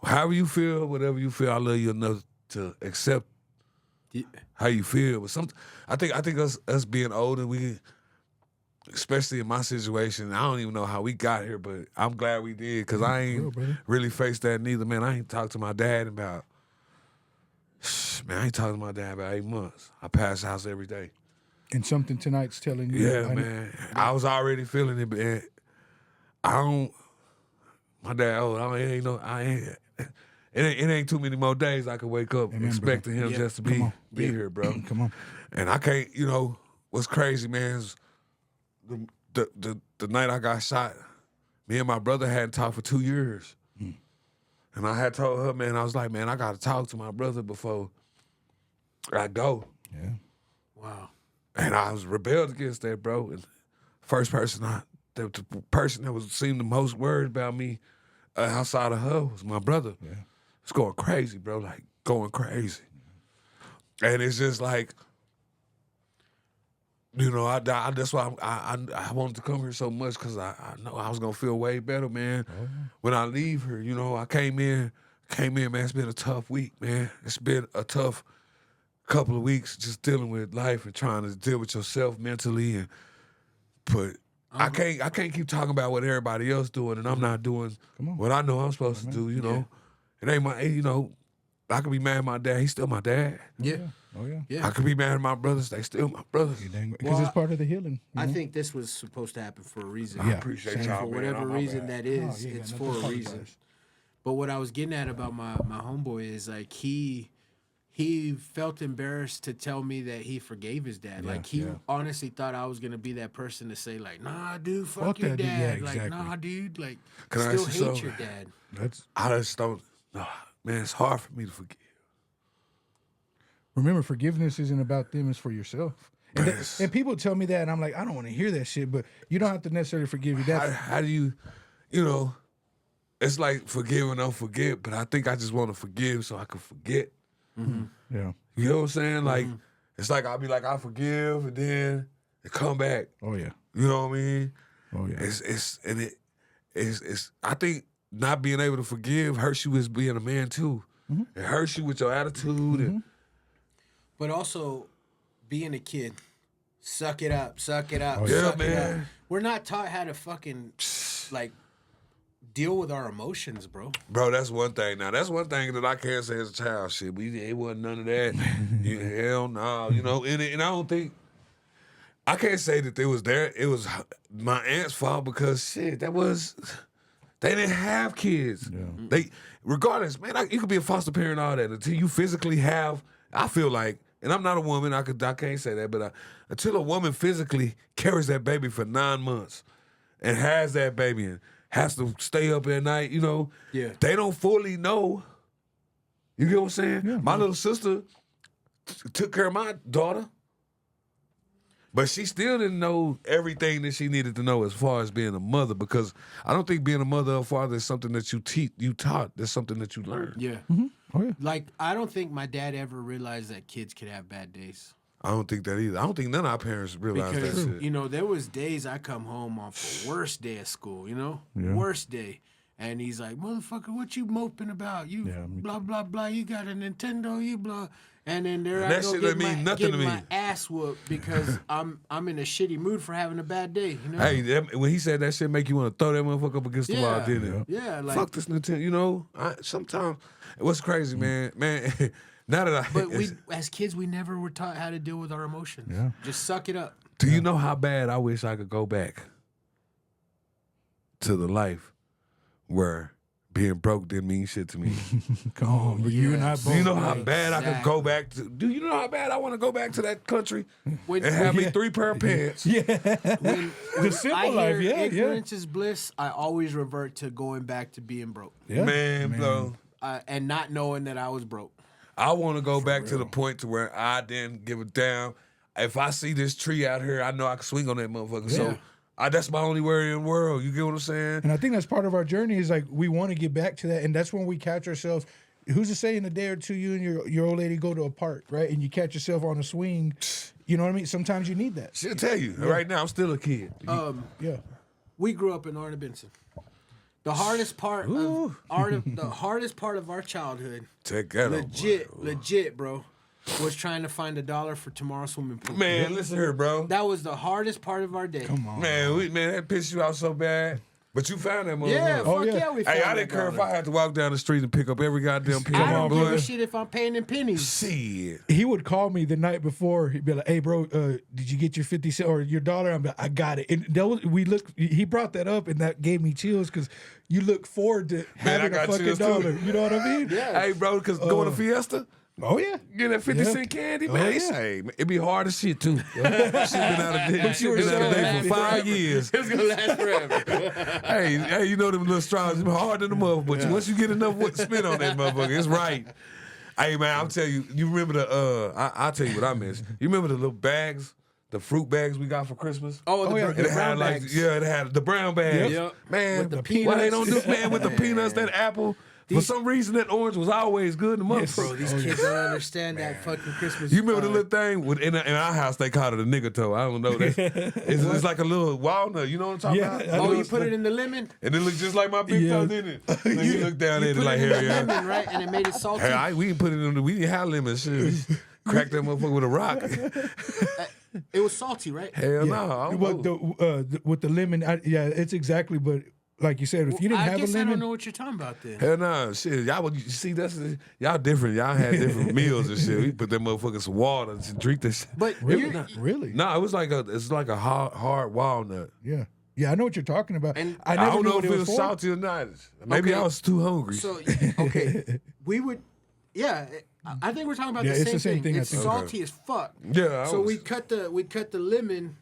however you feel, whatever you feel, I love you enough to accept how you feel. But I think us being older, we, especially in my situation, I don't even know how we got here, but I'm glad we did because I ain't really faced that neither, man. I ain't talked to my dad about 8 months. I pass the house every day. And something tonight's telling you. Yeah, man. I was already feeling it, but my dad, it ain't too many more days I could wake up expecting him just to be here, bro. Come on. And I can't, what's crazy, man, is the night I got shot, me and my brother hadn't talked for 2 years. And I had told her, man, I was like, man, I got to talk to my brother before I go. Yeah. Wow. And I was rebelled against that, bro. And the person that was seemed the most worried about me outside of her was my brother. Yeah. It's going crazy, bro, like going crazy. And it's just like, that's why I wanted to come here so much because I know I was going to feel way better, man, when I leave here. I came in, man, it's been a tough week, man. It's been a tough couple of weeks just dealing with life and trying to deal with yourself mentally. But I can't keep talking about what everybody else doing and I'm not doing what I know I'm supposed to do, Yeah. It ain't my, I could be mad at my dad. He's still my dad. Yeah. Oh, yeah. Yeah. I could be mad at my brothers. They still my brothers. Because it's part of the healing. I think this was supposed to happen for a reason. Yeah. I appreciate Same. y'all, For man. whatever My reason bad. that is, Oh, yeah, it's no, for don't a apologize. reason. But what I was getting at about my homeboy is like he felt embarrassed to tell me that he forgave his dad. Like he honestly thought I was gonna be that person to say like, nah, dude, fuck your that dude. dad. Yeah, Like, exactly. nah, dude, like Can I still ask you hate something? your dad. I just don't. Man, it's hard for me to forgive. Remember, forgiveness isn't about them; it's for yourself. And, Yes. and people tell me that, and I'm like, I don't want to hear that shit. But you don't have to necessarily forgive your dad. How do you, it's like forgive and don't forget, but I think I just want to forgive so I can forget. Yeah. You know what I'm saying? Like, it's like I'll be like, I forgive, and then it come back. Oh yeah. You know what I mean? Oh yeah. It's I think not being able to forgive hurts you as being a man too. It hurts you with your attitude and But also being a kid, suck it up, suck it up, yeah, suck it man. up. We're not taught how to fucking like deal with our emotions, bro. Bro, that's one thing. Now, that's one thing that I can't say as a child. Shit, it wasn't none of that. Hell no. And I don't think, I can't say that it was my aunt's fault because, shit, they didn't have kids. Yeah. Regardless, man, you could be a foster parent, all that, until you physically have, I feel like, and I'm not a woman, I can't say that, but until a woman physically carries that baby for 9 months and has that baby and has to stay up at night, they don't fully know. You get what I'm saying? Yeah, my little sister took care of my daughter, but she still didn't know everything that she needed to know as far as being a mother, because I don't think being a mother or father is something that you taught. That's something that you learn. Yeah. Oh yeah. Like, I don't think my dad ever realized that kids could have bad days. I don't think that either. I don't think none of our parents realized Because, that shit. there was days I come home off the worst day of school, Worst day. And he's like, motherfucker, what you moping about? You blah, blah, blah. You got a Nintendo, you blah. And then there I That go shit get didn't mean nothing to me. my ass whooped because I'm in a shitty mood for having a bad day, Hey, when he said that shit, make you want to throw that motherfucker up against the wall, didn't it? Yeah, like, Fuck this Nintendo. Sometimes, what's crazy, man, now that but we, as kids, we never were taught how to deal with our emotions. Yeah. Just suck it up. do you know how bad I wish I could go back to the life where being broke didn't mean shit to me? Come on, but you and I both. Do you know how bad I could Exactly. go back to? Do you know how bad I want to go back to that country When- and have me 3 pair of pants? When The simple I life, hear yeah. ignorance is bliss, I always revert to going back to being broke. Yeah. Man, bro. And not knowing that I was broke. I want to go back to the point to where I didn't give a damn. If I see this tree out here, I know I can swing on that motherfucker. So that's my only worry in the world. You get what I'm saying? And I think that's part of our journey is like we want to get back to that, and that's when we catch ourselves. Who's to say in a day or two you and your old lady go to a park, right, and you catch yourself on a swing? You know what I mean? Sometimes you need that. She'll tell you. Right now, I'm still a kid. Yeah. We grew up in Arna Benson. The hardest part of our childhood, Take that legit, bro, was trying to find $1 for tomorrow's swimming pool. Man, listen here, bro. That was the hardest part of our day. Come on. Man, that pissed you out so bad. But you found that motherfucker. Yeah, fuck yeah. yeah, we found Hey, I that didn't care if dollar. I had to walk down the street and pick up every goddamn penny. I don't give boy. a shit if I'm paying in pennies. Shit. He would call me the night before. He'd be like, "Hey, bro, did you get your 50 cent or your dollar?" I'm like, "I got it." And that was, he brought that up, and that gave me chills because you look forward to having a got fucking chills, too. dollar. You know what I mean? Yeah. Hey, bro, because going to Fiesta, Oh yeah. get that 50 Yeah. cent candy, Oh, man. yeah. Say, it be hard as shit, too. Shit been out of date. Shit were been out of so date happy. for 5 years. It's gonna last forever. Hey, you know them little straws, them hard than the mother, but once you get enough spin on that motherfucker, it's right. Hey, man, I'll tell you, you remember I'll tell you what I miss. You remember the little bags, the fruit bags we got for Christmas? Oh, yeah. the It had brown like, bags. yeah, it had the brown bags. Yep. Man, With the why they peanuts. don't do, man, with the peanuts, that apple. For some reason, that orange was always good in the Yes. motherfucker. Bro, these kids don't understand that fucking Christmas. You remember the little thing in our house? They called it a nigga toe. I don't know. It's like a little walnut. You know what I'm talking Yeah, about? I Oh, know you put it in the lemon? And it looked just like my big Yeah. toe, didn't it? And you look down at it Put like, it in the hell yeah. lemon, right? And it made it salty. Hey, we didn't put it in. We didn't have lemon shit. Crack that motherfucker with a rock. It was salty, right? Hell no. I don't Well, know. with the lemon, yeah, it's exactly. But like you said, if you didn't I have a guess I don't lemon, know what you're talking about then. Hell no, shit. Y'all would see y'all different. Y'all had different meals and shit. We put that motherfucker some water and drink this shit. But really, you- really, No, it's like a hard walnut. yeah, yeah, I know what you're talking about. And I I never don't knew know what if it it was was for. salty or not. Maybe Okay. I was too hungry. So okay, we would, yeah. I think we're talking about Yeah, the it's same the same thing, I It's think. salty as fuck. Yeah, I So was- we'd cut the lemon,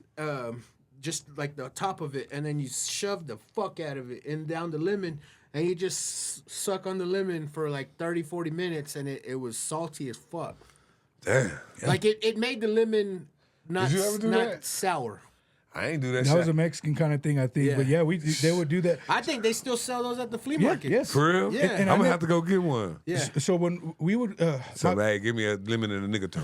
just like the top of it, and then you shove the fuck out of it and down the lemon, and you just suck on the lemon for like 30, 40 minutes, and it was salty as fuck. Damn. Like it made the lemon not Did you ever do not that? sour. I ain't do that, That shit. was a Mexican kind of thing, I think. Yeah. But yeah, they would do that. I think they still sell those at the flea Yeah, market. yes. For real? Yeah. And I'm I gonna ne- have to go get one. Yeah. So when we would, So, hey, give me a lemon and a nigga toe.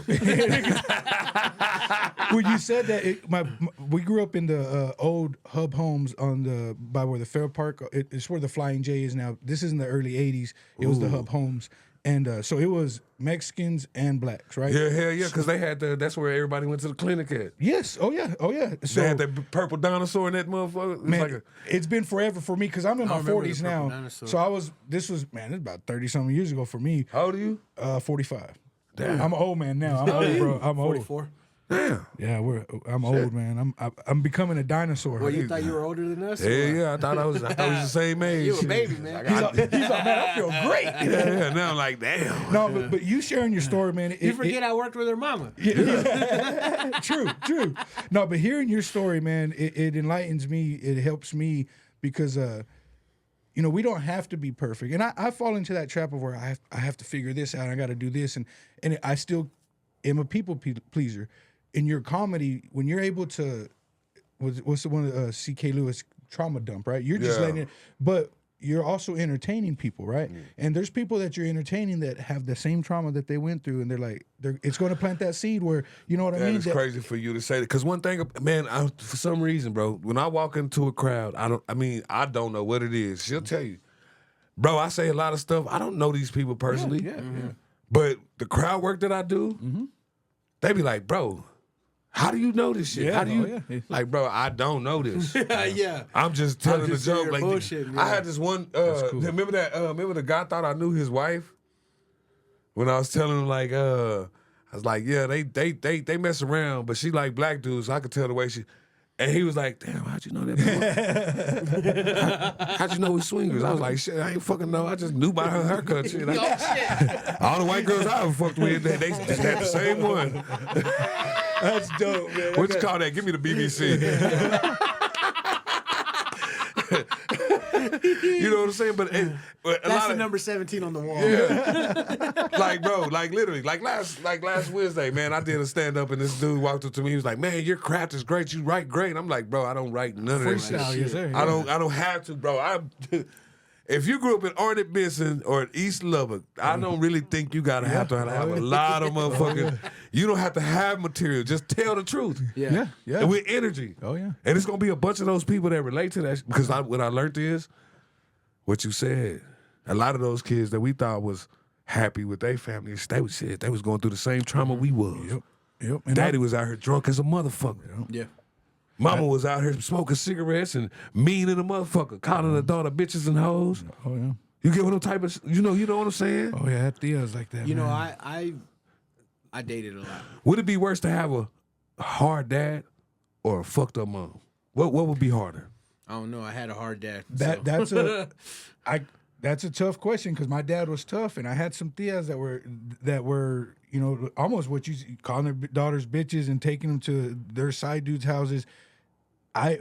when you said that, we grew up in the old hub homes by where the Fair Park. It's where the Flying J is now. This is in the early '80s. It was the hub homes, and so it was Mexicans and blacks, right? Yeah, hell yeah, because they had that's where everybody went to the clinic at. Yes. Oh yeah. Oh yeah. So They had that purple dinosaur in that motherfucker. It was man, like it's been forever for me because I'm in my remember the 40s purple now. dinosaur. So it's about 30 something years ago for me. how old are you? 45. Damn. I'm an old man now. I'm old, bro. I'm old. 44. Damn. Yeah, I'm old, man. I'm becoming a dinosaur. Well, you thought you were older than us? Hell yeah, I thought I was the same age. You a baby, man. He's like, man, I feel great. Yeah, now I'm like, damn. No, but you sharing your story, man. You forget I worked with her mama. True. No, but hearing your story, man, it enlightens me. It helps me because, we don't have to be perfect. And I fall into that trap of where I have to figure this out. I got to do this. And I still am a people pleaser. In your comedy, when you're able to, what's the one, C.K. Lewis, trauma dump, right? You're just Yeah. letting it, but you're also entertaining people, right? And there's people that you're entertaining that have the same trauma that they went through, and it's going to plant that seed where, you know what I That mean? is crazy for you to say that. Because one thing, man, for some reason, bro, when I walk into a crowd, I don't know what it is. She'll tell you. Bro, I say a lot of stuff. I don't know these people personally. Yeah. But the crowd work that I do, they be like, bro, how do you know this shit? Yeah, How do you yeah. like, bro? I don't know this. Yeah. I'm just telling just the joke. sitting Like, here bullshitting, I yeah. had this one. cool. Remember that? Remember the guy thought I knew his wife. When I was telling him, like, I was like, yeah, they mess around, but she like black dudes. So I could tell the way she. And he was like, damn, how'd you know that? How'd you know we swingers? I was like, shit, I ain't fucking know. I just knew by her haircut. Shit. Oh, shit. All the white girls I ever fucked with, they just had the same one. That's dope, man. What you call that? Give me the BBC. You know what I'm saying? But a That's lot the of number 17 on the wall. like, bro, like literally, like last Wednesday, man, I did a stand up and this dude walked up to me. He was like, "Man, your craft is great. You write great." And I'm like, "Bro, I don't write none of that Freestyle, shit. yes, sir. I don't have to, bro. If you grew up in Arnett Benson or in East Lubbock, I don't really think you gotta have to have a lot of motherfucking. You don't have to have material. Just tell the truth. Yeah. Yeah. And with energy. Oh, yeah. And it's gonna be a bunch of those people that relate to that because what I learned is what you said. A lot of those kids that we thought was happy with their families, they was going through the same trauma we was. Yep. And Daddy was out here drunk as a motherfucker. Yeah. Mama was out here smoking cigarettes and mean in the motherfucker, calling her daughter bitches and hoes. Oh yeah. You get what I'm type of, you know what I'm saying? Oh yeah, Thea's like that. You know, man. I dated a lot. Would it be worse to have a hard dad or a fucked up mom? What would be harder? I don't know. I had a hard dad. That's a tough question because my dad was tough, and I had some tias that were you know almost what you calling their daughters bitches and taking them to their side dudes' houses. I've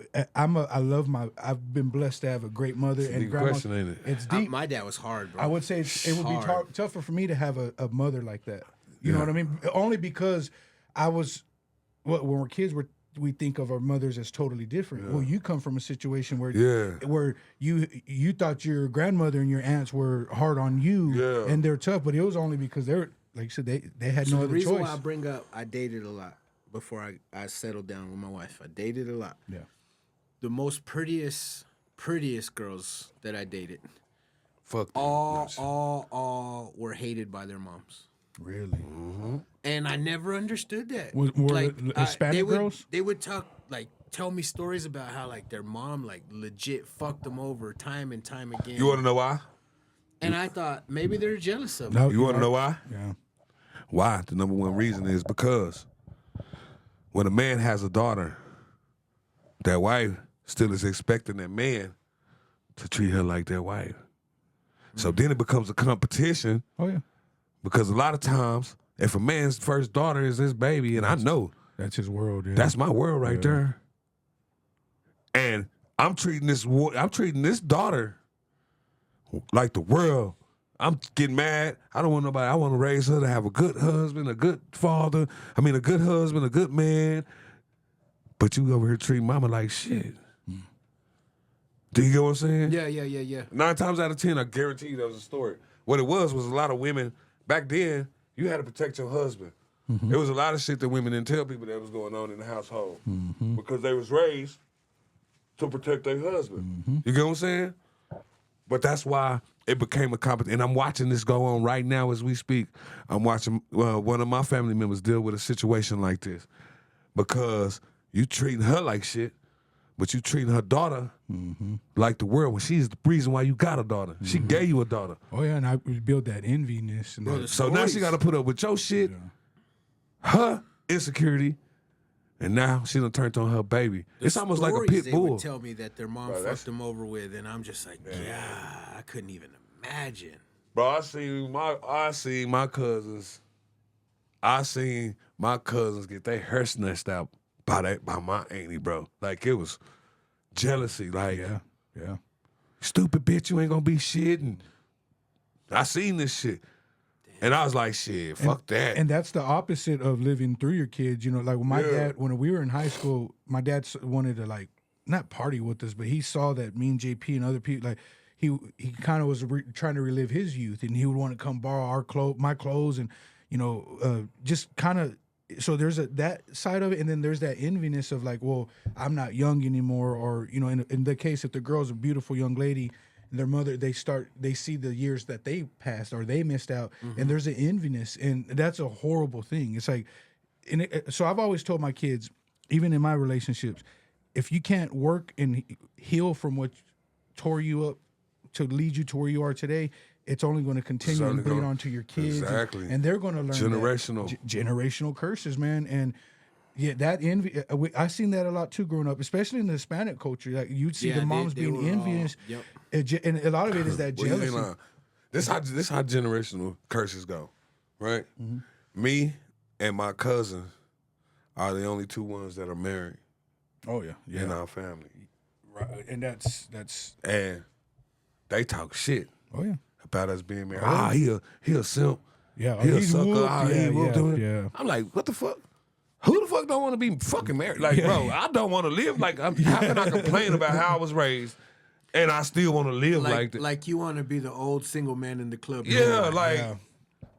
been blessed to have a great mother It's a and deep grandma. question, ain't it? It's deep. My dad was hard, bro. I would say it would be Hard. tougher for me to have a mother like that. You know what I mean? Only because I was when we're kids, we think of our mothers as totally different. Well, you come from a situation where you thought your grandmother and your aunts were hard on you and they're tough, but it was only because they're like you said they had no the other reason choice. why I bring up I dated a lot before I settled down with my wife. I dated a lot. Yeah. The most prettiest girls that I dated, Fuck. all were hated by their moms. Really? And I never understood that. Were Hispanic girls? They would tell me stories about how like their mom like legit fucked them over time and time again. You want to know why? And I thought maybe they're jealous of me. No, You want to know why? Yeah. Why? The number one reason is because when a man has a daughter, that wife still is expecting that man to treat her like their wife. So then it becomes a competition Oh yeah. because a lot of times, if a man's first daughter is his baby, and I know That's his world. Yeah. that's my world right there, and I'm treating this daughter like the world. I'm getting mad. I don't want nobody. I want to raise her to have a good husband, a good father. I mean, a good husband, a good man. But you over here treating mama like shit. Do you get what I'm saying? Yeah. 9 times out of 10, I guarantee you that was a story. What it was a lot of women, back then, you had to protect your husband. There was a lot of shit that women didn't tell people that was going on in the household because they was raised to protect their husband. You get what I'm saying? But that's why it became a competition. And I'm watching this go on right now as we speak. I'm watching one of my family members deal with a situation like this because you treating her like shit, but you treating her daughter like the world when she's the reason why you got a daughter. She gave you a daughter. Oh yeah, and I built that enviness. And that, So now she got to put up with your shit, her insecurity, and now she done turned on her baby. It's almost like a Stories pit they bull. would tell me that their mom fucked them over with, and I'm just like, yeah, I couldn't even imagine. Bro, I seen my cousins. I seen my cousins get their hair snatched out by my auntie, bro. Like it was jealousy. Like, yeah. stupid bitch, you ain't gonna be shit. And I seen this shit, and I was like, shit, fuck that. And that's the opposite of living through your kids. You know, like when my dad, when we were in high school, my dad wanted to like not party with us, but he saw that me and JP and other people like. He kind of was trying to relive his youth, and he would want to come borrow my clothes, and you know, just kind of. So there's that side of it, and then there's that enviness of like, well, I'm not young anymore, or you know, in the case if the girl's a beautiful young lady, and their mother they see the years that they passed or they missed out, and there's an enviness, and that's a horrible thing. It's like, so I've always told my kids, even in my relationships, if you can't work and heal from what tore you up to lead you to where you are today, it's only going to continue and bleed onto your kids. Exactly. And they're going to learn generational curses, man. And yeah, that envy, I seen that a lot too growing up, especially in the Hispanic culture. Like you'd see the moms being envious. And a lot of it is that jealousy. This how generational curses go, right? Me and my cousin are the only two ones that are married. Oh yeah, in our family. Right. And that's and they talk shit. Oh yeah. About us being married. He a simp. Yeah. He a sucker. Yeah. I'm like, what the fuck? Who the fuck don't want to be fucking married? Like, bro, I don't want to live like. How can I complain about how I was raised, and I still want to live like that? Like you want to be the old single man in the club. Yeah, like. Yeah.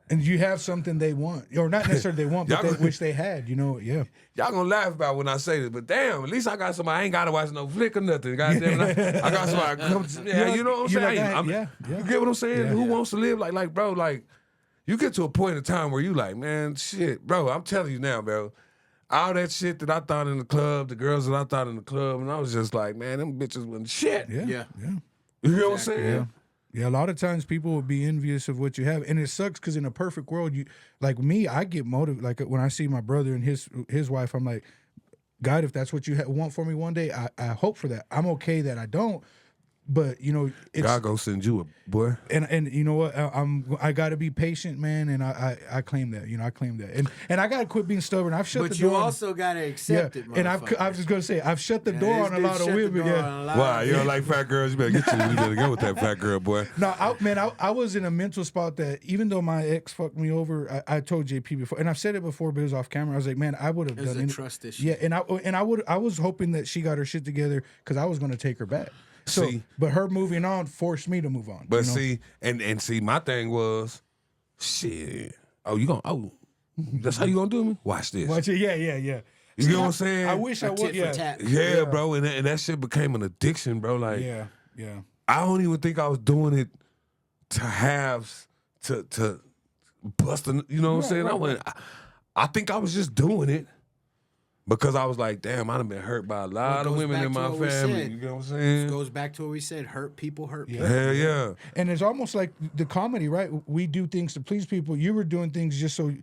And you have something they want, or not necessarily they want, but they wish they had. You know, yeah. Y'all gonna laugh about when I say this, but damn, at least I got somebody. I ain't gotta watch no flick or nothing. Goddamn, I got somebody. You know what I'm saying? You get what I'm saying? Yeah, Who wants to live like, bro? Like, you get to a point in time where you like, man, shit, bro. I'm telling you now, bro. all that shit that I thought in the club, the girls that I thought in the club, and I was just like, man, them bitches wasn't shit. Yeah. You know what I'm saying? Yeah, a lot of times people will be envious of what you have, and it sucks because in a perfect world, you like me, I get motivated. Like when I see my brother and his wife, I'm like, God, if that's what you want for me one day, I hope for that. I'm okay that I don't, but you know, it's, God go send you a boy. and you know what, I got to be patient, man, and I claim that, I claim that, and I got to quit being stubborn. I've shut the But door. you also gotta accept it, and I motherfucker. was just gonna say I've shut the door This on a dude lot of shut the women. door Yeah. on a lot Wow, of- you don't like fat girls? You better go with that fat girl, boy. No, I was in a mental spot that even though my ex fucked me over, I told JP before, and I've said it before, but it was off camera. I was like, man, I would have It was done a it. trust issue. Yeah, and I was hoping that she got her shit together because I was going to take her back. So, See. but her moving on forced me to move on. But you know? see, and see, my thing was, shit. That's how you gonna do me? Watch this. Watch it. Yeah. You know what I'm saying? I wish I Tit would. for Yeah. tat. Yeah, bro, and that shit became an addiction, bro. Like, Yeah. I don't even think I was doing it to have to bust. You know what I'm saying? I think I was just doing it because I was like, damn, I done been hurt by a lot of goes women back in to my what we family. said. You know what I'm It saying? goes back to what we said: hurt people, hurt people. Hell yeah. And it's almost like the comedy, right? We do things to please people. You were doing things just so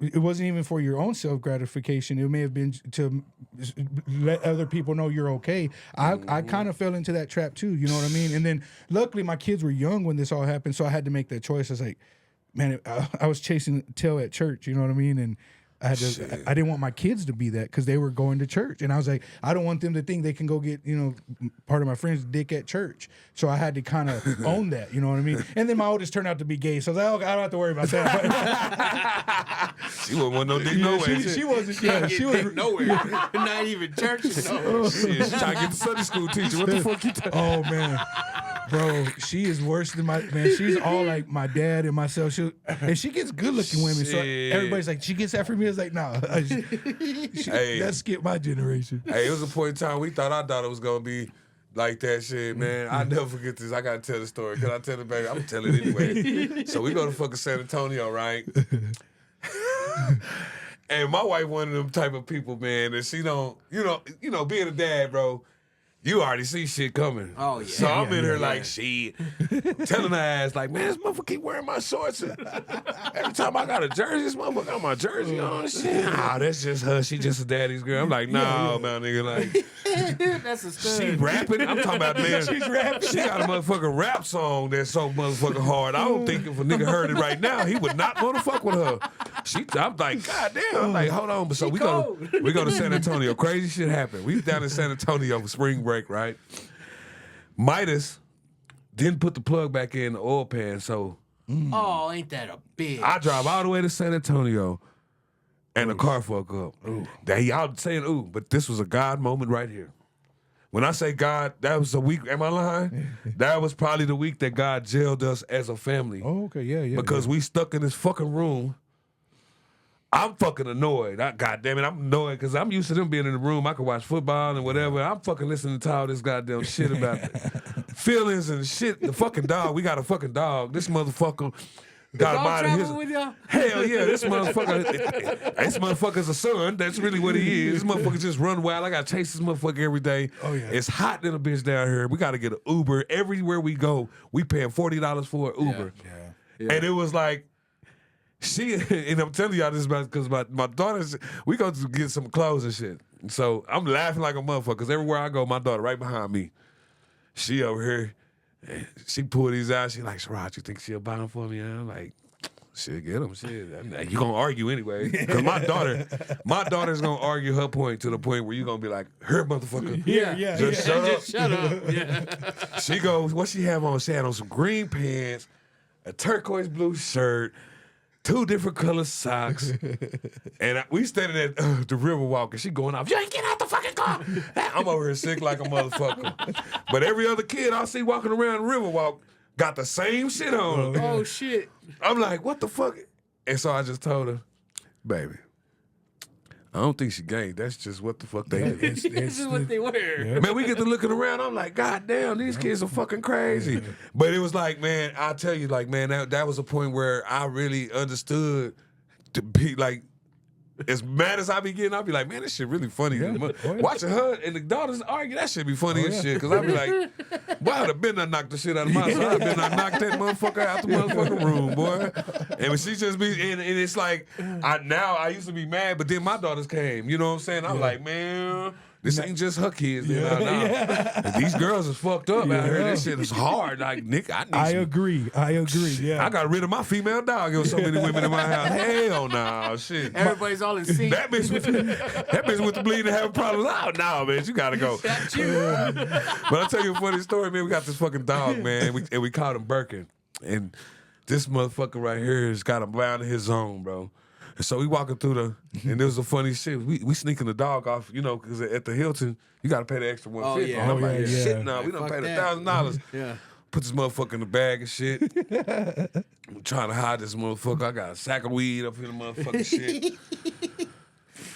it wasn't even for your own self gratification. It may have been to let other people know you're okay. I kind of fell into that trap too. You know what I mean? And then luckily my kids were young when this all happened, so I had to make that choice. I was like, man, I was chasing tail at church. You know what I mean? And I didn't want my kids to be that because they were going to church, and I was like, I don't want them to think they can go get part of my friend's dick at church. So I had to kind of own that, you know what I mean? And then my oldest turned out to be gay, so I was like, okay, I don't have to worry about that. She wasn't want no dick no way. she wasn't. Yeah, she was. Nowhere, not even church. No. Shit, she trying to get the Sunday school teacher. What the fuck you Oh man, bro, she is worse than my man. She's all like my dad and myself. And she gets good looking women. So Shit. everybody's like, she gets that from me. It's like, no, Hey. that skipped my generation. Hey, it was a point in time we thought our daughter was gonna be like that shit, man. I never forget this. I gotta tell the story. Can I tell it, baby? I'm gonna tell it anyway. So we go to fucking San Antonio, right? And my wife one of them type of people, man, that she don't, being a dad, bro, you already see shit coming. Oh, yeah. So I'm in her like, shit, telling her ass like, man, this motherfucker keep wearing my shorts. Every time I got a jersey, this motherfucker got my jersey on and shit. Nah, that's just her. She just a daddy's girl. I'm like, no, man, nigga, like. That's a stud. She rapping. I'm talking about, man. She's rapping. She got a motherfucking rap song that's so motherfucking hard. I don't think if a nigga heard it right now, he would not want to fuck with her. I'm like, God damn. I'm like, hold on. But so we go to San Antonio. Crazy shit happened. We down in San Antonio for spring break, right? Midas didn't put the plug back in the oil pan, so Oh, ain't that a bitch? I drive all the way to San Antonio. And the car fuck up. Y'all saying ooh, but this was a God moment right here. When I say God, that was a week. Am I lying? That was probably the week that God jailed us as a family. Oh, okay, yeah. Because we stuck in this fucking room. I'm fucking annoyed. God damn it, I'm annoyed because I'm used to them being in the room. I could watch football and whatever. I'm fucking listening to all this goddamn shit about feelings and shit. The fucking dog. We got a fucking dog. This motherfucker. Got Dog him travel with y'all? Hell yeah, this motherfucker's a son. That's really what he is. This motherfucker just run wild. I gotta chase this motherfucker every day. Oh, yeah. It's hot than a bitch down here. We gotta get an Uber. Everywhere we go, we paying $40 for an Uber. Yeah. And it was like, and I'm telling y'all this because my daughter's, we go to get some clothes and shit. So I'm laughing like a motherfucker because everywhere I go, my daughter right behind me. She over here. She pulled these out. She like, Sherrod, you think she'll buy them for me? And I'm like, shit, get them. Shit, you gonna argue anyway? Because my daughter's gonna argue her point to the point where you gonna be like, her motherfucker. Yeah. Just shut up. Just shut up. Yeah. She goes, what she have on? She had on some green pants, a turquoise blue shirt, 2 different color socks. And we standing at the river walk, and she going off, you ain't get out the fucking car. I'm over here sick like a motherfucker. But every other kid I see walking around the river walk got the same shit on. Oh shit. I'm like, what the fuck? And so I just told her, baby, I don't think she gay. That's just what the fuck they do. This is what they wear. Man, we get to looking around. I'm like, God damn, these kids are fucking crazy. But it was like, man, I'll tell you, like, man, that was a point where I really understood to be like, as mad as I be getting, I be like, man, this shit really funny. Watching her and the daughters argue, that shit be funny as shit. Because I be like, boy, I'd have been there knocked the shit out of my son. I'd been there knocked that motherfucker out the motherfucking room, boy. And when she just be, and it's like, I used to be mad, but then my daughters came. You know what I'm saying? I'm like, man, this ain't just her kids. These girls is fucked up out here. This shit is hard. Like, Nick, I agree. Yeah. I got rid of my female dog. There was so many women in my house. Hell no, shit. Everybody's all in sync. That bitch with the bleeding having problems. Oh no, man, you gotta go. That's you. But I'll tell you a funny story, man. We got this fucking dog, man, and we called him Birkin. And this motherfucker right here has got him bound in his zone, bro. And so we walking through and there was a funny shit. We sneaking the dog off, because at the Hilton, you got to pay the extra $150. yeah. And I'm like, Oh, yeah. shit, no, we done paid $1,000. Yeah. Put this motherfucker in the bag and shit. I'm trying to hide this motherfucker. I got a sack of weed up in the motherfucking shit.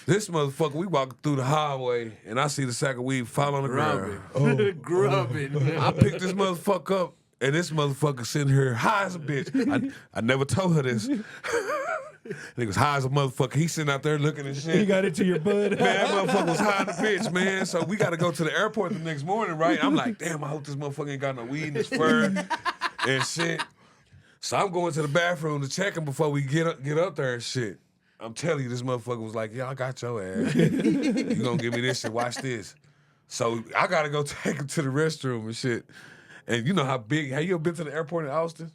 This motherfucker, we walking through the hallway, and I see the sack of weed fall on the ground. Grubbing. I picked this motherfucker up, and this motherfucker sitting here high as a bitch. I never told her this. Niggas high as a motherfucker. He sitting out there looking and shit. You got it to your bud. Man, that motherfucker was high as a bitch, man. So we got to go to the airport the next morning, right? I'm like, damn, I hope this motherfucker ain't got no weed in his fur and shit. So I'm going to the bathroom to check him before we get up there and shit. I'm telling you, this motherfucker was like, yeah, I got your ass. You gonna give me this shit, watch this. So I got to go take him to the restroom and shit. And you know how big, have you ever been to the airport in Austin?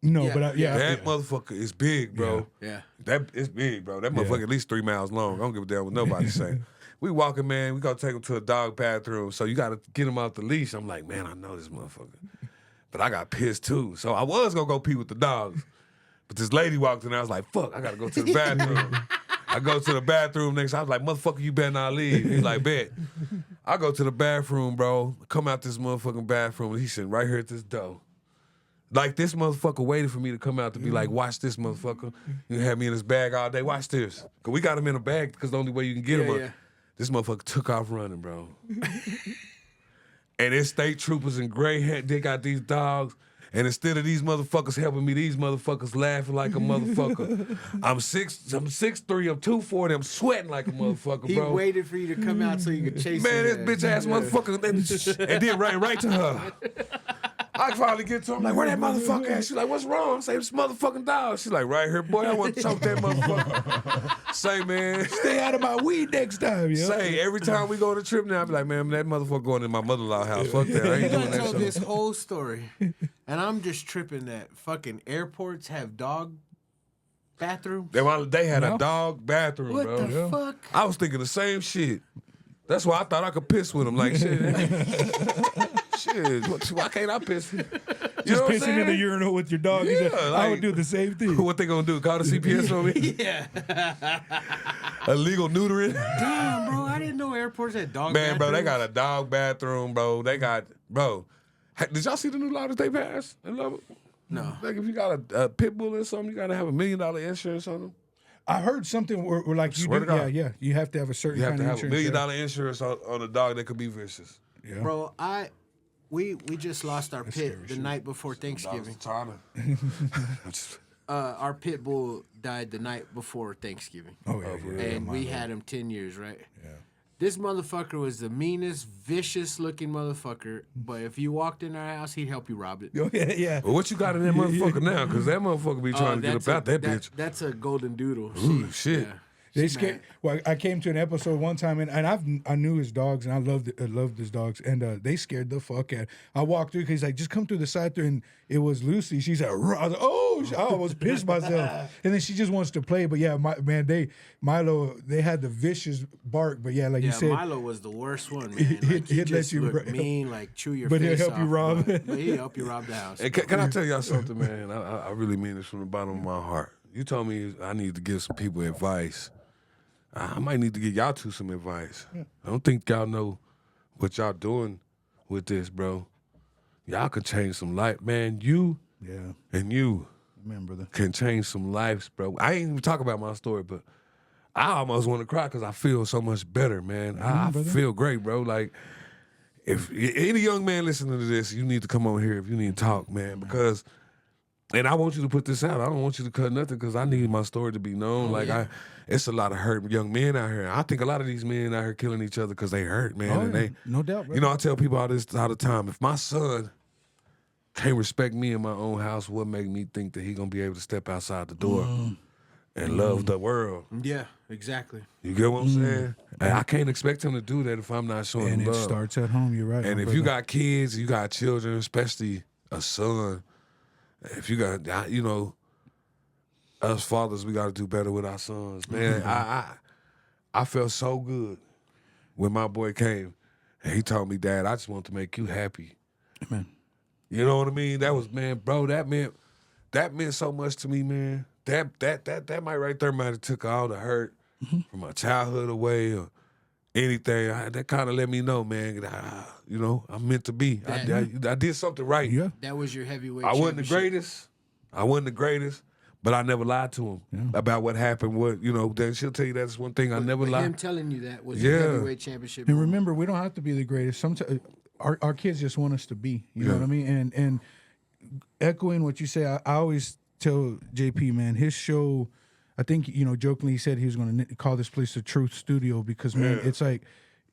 No, Yeah. but That motherfucker is big, bro. Yeah. That is big, bro. That motherfucker at least 3 miles long. I don't give a damn what nobody say. We walking, man. We gotta take him to a dog bathroom. So you gotta get him off the leash. I'm like, man, I know this motherfucker. But I got pissed too. So I was gonna go pee with the dogs. But this lady walked in, I was like, fuck, I gotta go to the bathroom. I go to the bathroom next. I was like, motherfucker, you better not leave. He's like, bet. I go to the bathroom, bro. Come out this motherfucking bathroom, and he's sitting right here at this door. Like, this motherfucker waited for me to come out to be like, watch this motherfucker. You have me in his bag all day. Watch this. Because we got him in a bag because the only way you can get him. Yeah. This motherfucker took off running, bro. And it's state troopers in gray hat. They got these dogs. And instead of these motherfuckers helping me, these motherfuckers laughing like a motherfucker. I'm 6'3", I'm 240, I'm sweating like a motherfucker, He bro. waited for you to come out so you could chase Man, him. this bitch ass motherfucker, and then ran right to her. I finally get to her, I'm like, where that motherfucker at? She's like, what's wrong? I say, this motherfucking dog. She's like, right here, boy, I want to choke that motherfucker. Say, man. stay out of my weed next time, yo. Say, every time we go on a trip now, I be like, man, that motherfucker going in my mother-in-law house. Fuck that, I ain't I doing that told shit. this whole story, and I'm just tripping that fucking airports have dog bathrooms. They had a dog bathroom, What bro. the fuck? I was thinking the same shit. That's why I thought I could piss with him. Like, shit. Why can't I piss? You Just know what I'm pissing in the saying? urinal with your dog. He said, I would do the same thing. What they gonna do? Call the CPS on me? Yeah. Illegal neutering? Damn, bro, I didn't know airports had dog Man, bro, they bathrooms. got a dog bathroom, bro. They got, bro. Did y'all see the new law that they passed? No. Like, if you got a pit bull or something, you gotta have $1 million insurance on them. I heard something where like you Swear do, to God. yeah, you have to have a certain You have kind to of have $1 insurance. million insurance on a dog that could be vicious. Yeah. Bro, we just lost our pit the night before Thanksgiving. Our pit bull died the night before Thanksgiving. Oh yeah. And we had him 10 years, right? Yeah. This motherfucker was the meanest, vicious looking motherfucker. But if you walked in our house, he'd help you rob it. Oh, yeah. Well, what you got in that motherfucker now? Because that motherfucker be trying to get up out that bitch. That's a golden doodle. Ooh, shit. Yeah. They Smack. scared. Well, I came to an episode one time, and I knew his dogs, and I loved his dogs, and they scared the fuck out. I walked through because he's like, just come through the side door, and it was Lucy. She's like, "Rah." I was like, oh, I almost pissed myself. And then she just wants to play, but yeah, Milo, they had the vicious bark, but yeah, like you said, Milo was the worst one, man. Like, He'd let just you looked ra- mean, like chew your But face he'll help you off, rob. But he'll help you rob the house. Hey, can I tell y'all something, man? I really mean this from the bottom of my heart. You told me I need to give some people advice. I might need to give y'all two some advice. I don't think y'all know what y'all doing with this, bro. Y'all can change some life. Man, you and you man, brother. can change some lives, bro. I ain't even talk about my story, but I almost want to cry because I feel so much better, man. I feel great, bro. Like, if any young man listening to this, you need to come on here if you need to talk, man, because And I want you to put this out. I don't want you to cut nothing because I need my story to be known. It's a lot of hurt young men out here. I think a lot of these men out here killing each other because they hurt, man. And they, no doubt, bro. you know, I tell people all this all the time. If my son can't respect me in my own house, what make me think that he gonna be able to step outside the door and love the world? Yeah, exactly. You get what I'm saying? And I can't expect him to do that if I'm not showing And him it love. starts at home. You're right. And my if you brother. got kids, you got children, especially a son. If you got, you know, us fathers, we got to do better with our sons, man. I felt so good when my boy came and he told me, Dad, I just want to make you happy. Amen. You know what I mean? That was, man, bro. That meant so much to me, man. That might right there might have took all the hurt from my childhood away or anything. That kind of let me know, man. That you know, I'm meant to be. I did something right. Yeah. That was your heavyweight. I wasn't the championship. greatest, but I never lied to him about what happened. What, you know, then she'll tell you that's one thing I never But lied. him telling you that was your heavyweight championship. And remember, we don't have to be the greatest. Sometimes our kids just want us to be. You know what I mean? And echoing what you say, I always tell JP, man, his show. I think, you know, jokingly he said he was going to call this place the Truth Studio because, man, it's like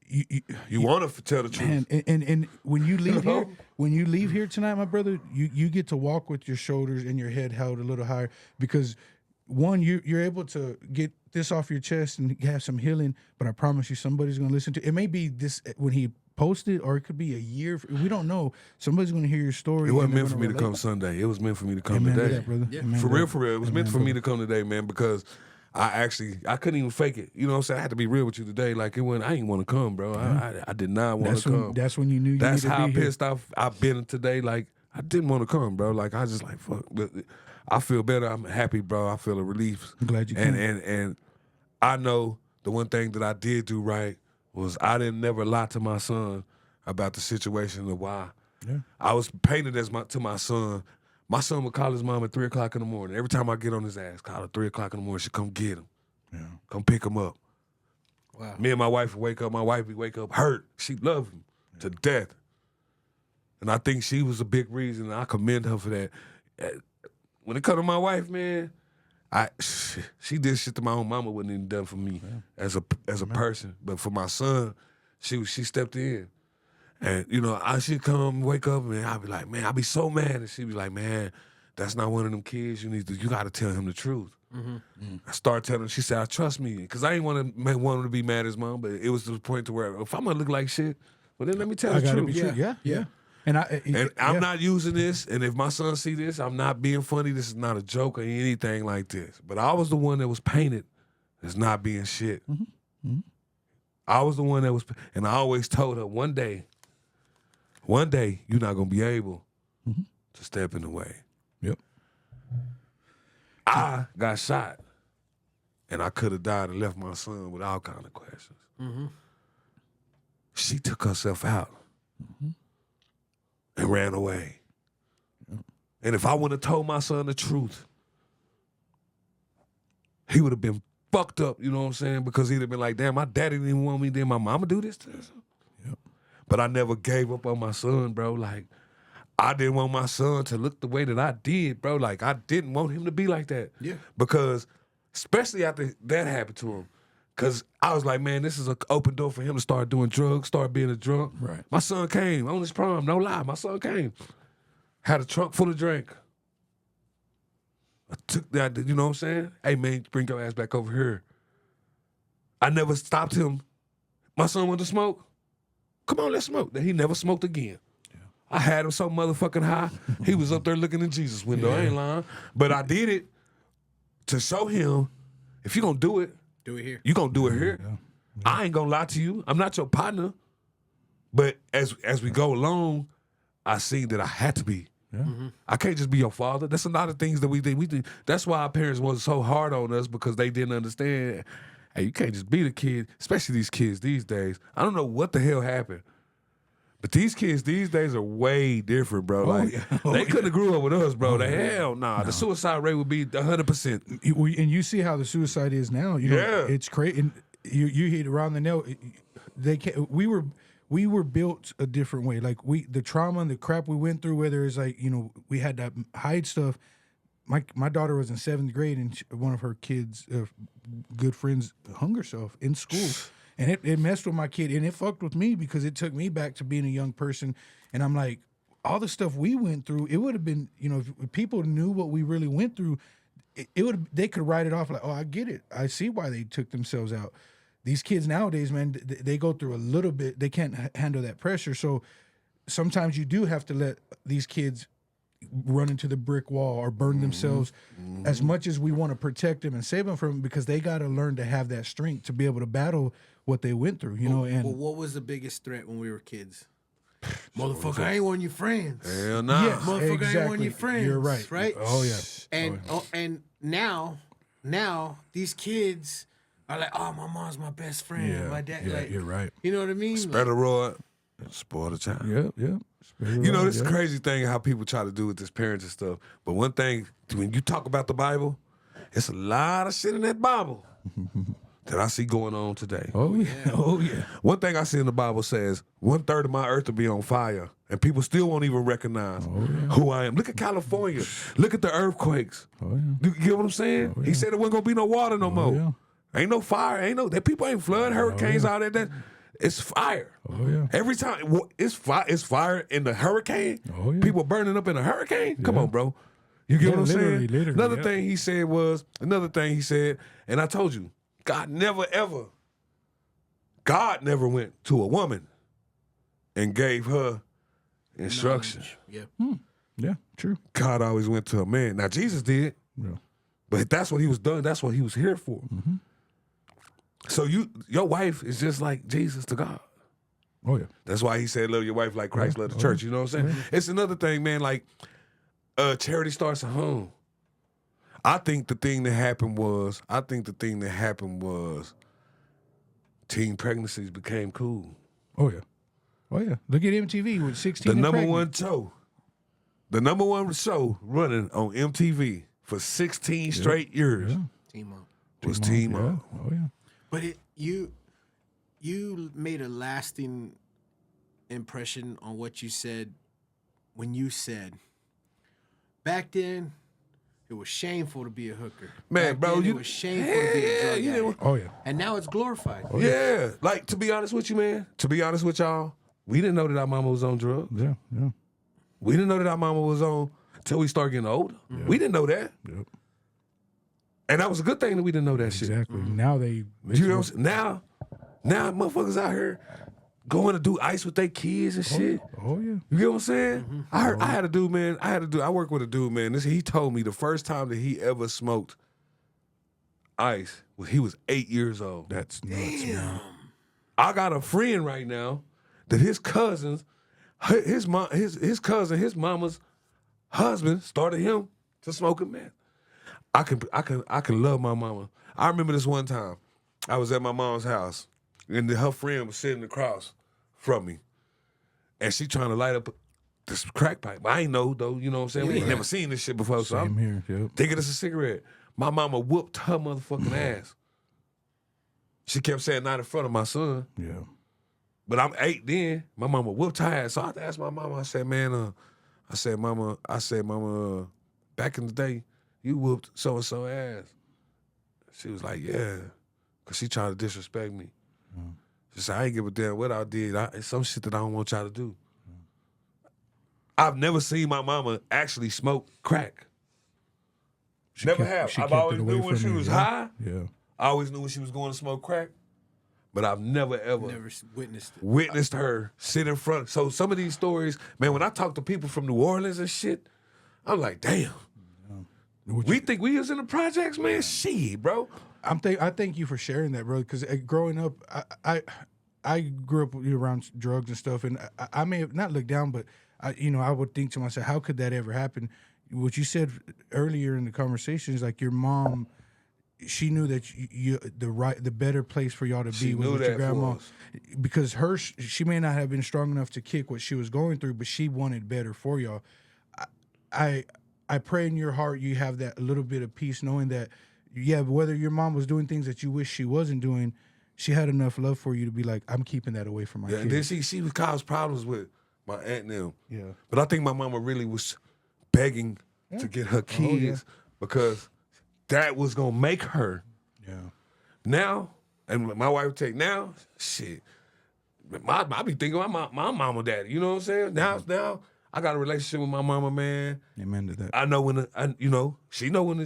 You want to tell the truth. and when you leave here, tonight, my brother, you get to walk with your shoulders and your head held a little higher because one, you're able to get this off your chest and have some healing. But I promise you, somebody's going to listen to it. It may be this when he posted, or it could be a year. We don't know. Somebody's going to hear your story. It wasn't and they're meant for me gonna to come relate. Sunday. It was meant for me to come Amen to today. that, brother. Amen For to real, that. for real. It was meant for me to come today, man, because I couldn't even fake it. You know what I'm saying? I had to be real with you today. Like, I didn't want to come, bro. I did not want to come. That's when you knew you That's needed how to be pissed off I've been today. Like, I didn't want to come, bro. Like, I just like, fuck. But I feel better. I'm happy, bro. I feel a relief. I'm glad you and, came. and I know the one thing that I did do right was I didn't never lie to my son about the situation of why. Yeah. I was painted as to my son. My son would call his mom at 3 o'clock in the morning. Every time I get on his ass, call her 3 o'clock in the morning, she come get him. Yeah. Come pick him up. Wow. Me and my wife would wake up. My wife would wake up hurt. She loved him to death. And I think she was a big reason. And I commend her for that. When it comes to my wife, man, she did shit that my own mama wouldn't even done for me as a person. But for my son, she stepped in. And, you know, she'd come, wake up, and I'd be like, man, I'd be so mad. And she'd be like, man, that's not one of them kids. You got to tell him the truth. I started telling her, she said, trust me. Because I ain't want him to be mad at his mom, but it was to the point to where if I'm going to look like shit, well, then let me tell I the gotta truth. be true. Yeah. And I'm not using this, and if my son see this, I'm not being funny. This is not a joke or anything like this. But I was the one that was painted as not being shit. I was the one that was, and I always told her, one day, you're not going to be able to step in the way. Yep. I got shot, and I could have died and left my son with all kind of questions. She took herself out and ran away. And if I would have told my son the truth, he would have been fucked up, you know what I'm saying? Because he'd have been like, damn, my daddy didn't even want me, then my mama do this to us. But I never gave up on my son, bro. Like, I didn't want my son to look the way that I did, bro. Like, I didn't want him to be like that. Yeah. Because, especially after that happened to him, because I was like, man, this is an open door for him to start doing drugs, start being a drunk. Right. My son came on his prom, no lie. My son came. Had a trunk full of drink. I took that, you know what I'm saying? Hey, man, bring your ass back over here. I never stopped him. My son wanted to smoke. Come on, let's smoke. Then he never smoked again. Yeah. I had him so motherfucking high. He was up there looking in Jesus' window. I ain't lying. But I did it to show him, if you gonna do it, do it here. You gonna do it here. Yeah. I ain't gonna lie to you. I'm not your partner. But as we go along, I see that I had to be. Yeah. I can't just be your father. That's a lot of things that we did. That's why our parents was so hard on us, because they didn't understand. Hey, you can't just be the kid, especially these kids these days. I don't know what the hell happened, but these kids these days are way different, bro. They couldn't have grew up with us, bro. Hell nah. The suicide rate would be 100%. And you see how the suicide is now. You know, it's crazy. And you hit around the nail. They can't. We were built a different way. Like the trauma and the crap we went through, whether it's like, you know, we had to hide stuff. my daughter was in 7th grade, and one of her kids, good friends, hung herself in school, and it messed with my kid, and it fucked with me because it took me back to being a young person, and I'm like, all the stuff we went through, it would have been, if people knew what we really went through, they could write it off like, oh, I get it, I see why they took themselves out. These kids nowadays, man, they go through a little bit, they can't handle that pressure, so sometimes you do have to let these kids run into the brick wall or burn themselves as much as we want to protect them and save them from, because they got to learn to have that strength to be able to battle what they went through, and Well, what was the biggest threat when we were kids? Motherfucker, I ain't one of your friends. Hell nah. Yes, Motherfucker, I ain't one of exactly. your friends. You're right. Right? Oh yeah. And now these kids are like, oh, my mom's my best friend. Yeah, My dad, yeah, like, you're right. You know what I mean? Spread the rod, spoil the child. Yeah. You know, this crazy thing how people try to do with this parents and stuff. But one thing, when you talk about the Bible, it's a lot of shit in that Bible that I see going on today. Oh yeah. Oh yeah. One thing I see in the Bible says 1/3 of my earth will be on fire, and people still won't even recognize who I am. Look at California. Look at the earthquakes. Oh yeah. You get what I'm saying? He said there wasn't gonna be no water no more. yeah. Ain't no fire. That people ain't flood, hurricanes, all that. It's fire. Oh yeah. Every time it's fire in the hurricane. Oh, yeah. People burning up in a hurricane. Come on, bro. You get what I'm saying? Literally, Another yeah. thing he said, and I told you, God never went to a woman and gave her instruction. Yeah. Yeah. True. God always went to a man. Now Jesus did, Yeah. but that's what he was done. That's what he was here for. Mm-hmm. So your wife is just like Jesus to God. Oh yeah. That's why he said, love your wife like Christ loved the church. You know what I'm saying? It's another thing, man, like charity starts at home. I think the thing that happened was teen pregnancies became cool. Oh yeah. Oh yeah. Look at MTV with 16. The and number pregnant. one show running on MTV for 16 straight years Team up. was Teen Yeah. Mom. Oh yeah. But you made a lasting impression on what you said when you said, back then, it was shameful to be a hooker. Man, Back bro, then, you it was shameful to be a drug yeah, addict. Oh yeah. And now it's glorified. Yeah. Like, to be honest with you, man, to be honest with y'all, we didn't know that our mama was on drugs. Yeah. Yeah. We didn't know that our mama was on until we started getting older. We didn't know that. Yep. And that was a good thing that we didn't know that shit. Exactly. Now they. You know what I'm saying? Now motherfuckers out here going to do ice with their kids and shit. Oh yeah. You get what I'm saying? I had a dude, man. I work with a dude, man. He told me the first time that he ever smoked ice he was 8 years old. That's nuts, man. I got a friend right now that his cousins, his mama's husband started him to smoking meth. I can love my mama. I remember this one time. I was at my mom's house, and her friend was sitting across from me, and she trying to light up this crack pipe. I ain't know though. You know what I'm saying? We ain't never seen this shit before. So Same I'm here. Yep. thinking it's a cigarette. My mama whooped her motherfucking ass. She kept saying not in front of my son. Yeah. But I'm 8 then. My mama whooped her ass. So I asked my mama, I said, man, mama, back in the day, you whooped so-and-so ass. She was like, yeah. Because she tried to disrespect me. She said, I ain't give a damn what I did. It's some shit that I don't want y'all to do. I've never seen my mama actually smoke crack. Never have. I've always knew when she was high. Yeah. I always knew when she was going to smoke crack. But I've never, ever Never witnessed it. witnessed her sit in front. So some of these stories, man, when I talk to people from New Orleans and shit, I'm like, damn. We think we was in the projects, man? Shit, bro. I thank you for sharing that, bro. Because growing up, I grew up around drugs and stuff, and I may have not looked down, but I would think to myself, how could that ever happen? What you said earlier in the conversation is like your mom, she knew that the better place for y'all to be was with your grandma, because she may not have been strong enough to kick what she was going through, but she wanted better for y'all. I pray in your heart you have that little bit of peace, knowing that, yeah, whether your mom was doing things that you wish she wasn't doing, she had enough love for you to be like, I'm keeping that away from my Yeah, kids. and then she would cause problems with my aunt and them. Yeah. But I think my mama really was begging to get her kids because that was gonna make her. Yeah. Now, and my wife take now, shit. I be thinking my mama daddy. You know what I'm saying? Now I got a relationship with my mama, man. Amen to that. I know when she know when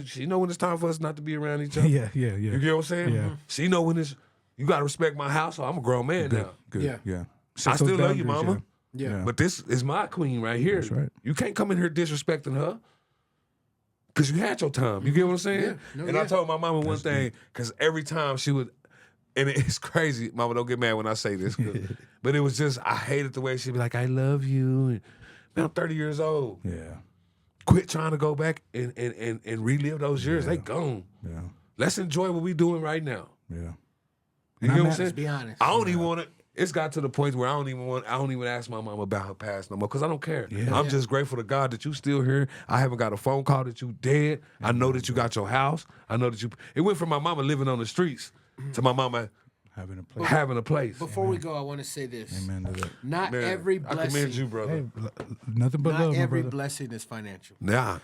it's time for us not to be around each other. Yeah. You get what I'm saying? Yeah. She know when it's you gotta respect my house. So I'm a grown man now. Good. Yeah. Set I those still love you, boundaries, mama. Yeah. But this is my queen right here. That's right. You can't come in here disrespecting her. Cause you had your time. You get what I'm saying? I told my mama one thing, cause every time she would, and it's crazy, mama, don't get mad when I say this, but it was just, I hated the way she'd be like, I love you. And, man, I'm 30 years old. Yeah. Quit trying to go back and relive those years. They gone. Yeah. Let's enjoy what we doing right now. Yeah. You get what I'm saying? Let's be honest. I don't even want to. It's got to the point where I don't even ask my mom about her past no more because I don't care. I'm just grateful to God that you still here. I haven't got a phone call that you dead. I know that you got your house. I know that you. It went from my mama living on the streets to my mama Having a place. Before we go, I want to say this. Amen to that. Not Man, every I commend blessing. you, brother. Hey, nothing but Not love, my every brother. blessing is financial. Nah.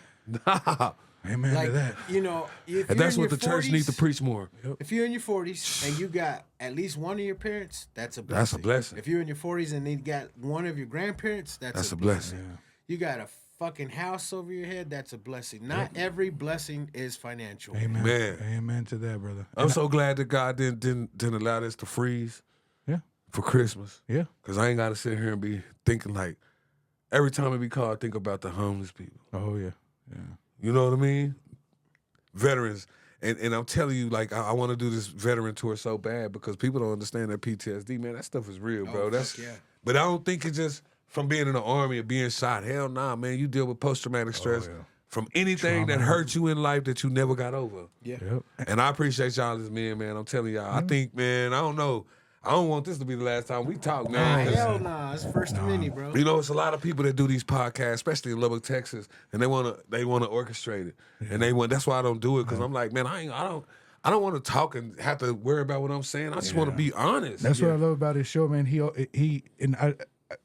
Amen Like to that. you know, if And you're that's in what your the church 40s, needs to preach more. If you're in your 40s and you got at least one of your parents, that's a blessing. That's a blessing. If you're in your 40s and you got one of your grandparents, That's a blessing. You got a fucking house over your head, that's a blessing. Not every blessing is financial. Amen. Man. Amen to that, brother. I'm so glad that God didn't allow this to freeze Yeah. for Christmas. Yeah. Because I ain't got to sit here and be thinking like, every time it be called, I think about the homeless people. Oh, yeah. Yeah. You know what I mean? Veterans. And I'm telling you, like, I want to do this veteran tour so bad because people don't understand that PTSD, man. That stuff is real, bro. fuck yeah. But I don't think it's just from being in the army or being shot. Hell nah, man. You deal with post-traumatic stress from anything that hurt you in life that you never got over. Yeah. Yep. And I appreciate y'all as men, man. I'm telling y'all. I think, man, I don't know. I don't want this to be the last time we talk, man. 'cause, Hell nah, it's first of many, bro. you know, it's a lot of people that do these podcasts, especially in Lubbock, Texas, and they wanna orchestrate it, and that's why I don't do it because I'm like, man, I don't want to talk and have to worry about what I'm saying. I just want to be honest. That's what I love about his show, man. He and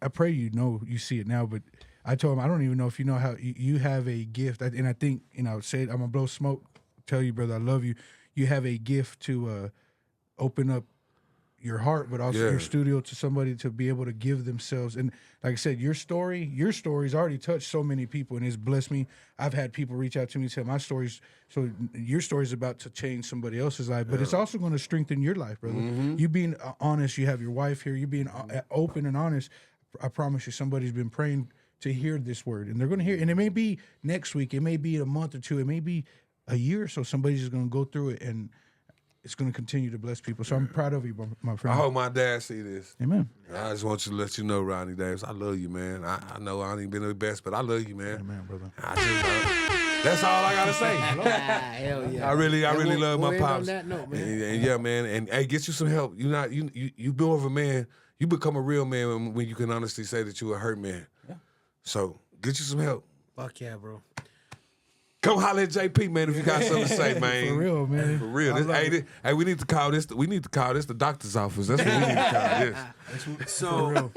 I pray you know you see it now, but I told him I don't even know if you know how you have a gift, and I think say it, I'm gonna blow smoke. Tell you, brother, I love you. You have a gift to open up your heart, but also your studio to somebody to be able to give themselves. And like I said, your story's already touched so many people and it's blessed me. I've had people reach out to me and say my story's so your story's about to change somebody else's life, but it's also going to strengthen your life, brother. You being honest, you have your wife here, you being open and honest. I promise you, somebody's been praying to hear this word, and they're going to hear. And it may be next week, it may be in a month or two, it may be a year or so. Somebody's just going to go through it, and it's going to continue to bless people. So I'm proud of you, my friend. I hope my dad see this. Amen. I just want you to let you know, Ronnie Davis, I love you, man. I know I ain't been the best, but I love you, man. Amen, brother. That's all I gotta say. Hell yeah. I really we'll love my end on pops. that note, man. And yeah, man. And hey, get you some help. You more of a man. You become a real man when you can honestly say that you a hurt man. Yeah. So get you some help. Fuck yeah, bro. Come holler at JP, man, if you got something to say, man. For real, man. For real. Hey, we need to call this. We need to call this the doctor's office. That's what we need to call this. So,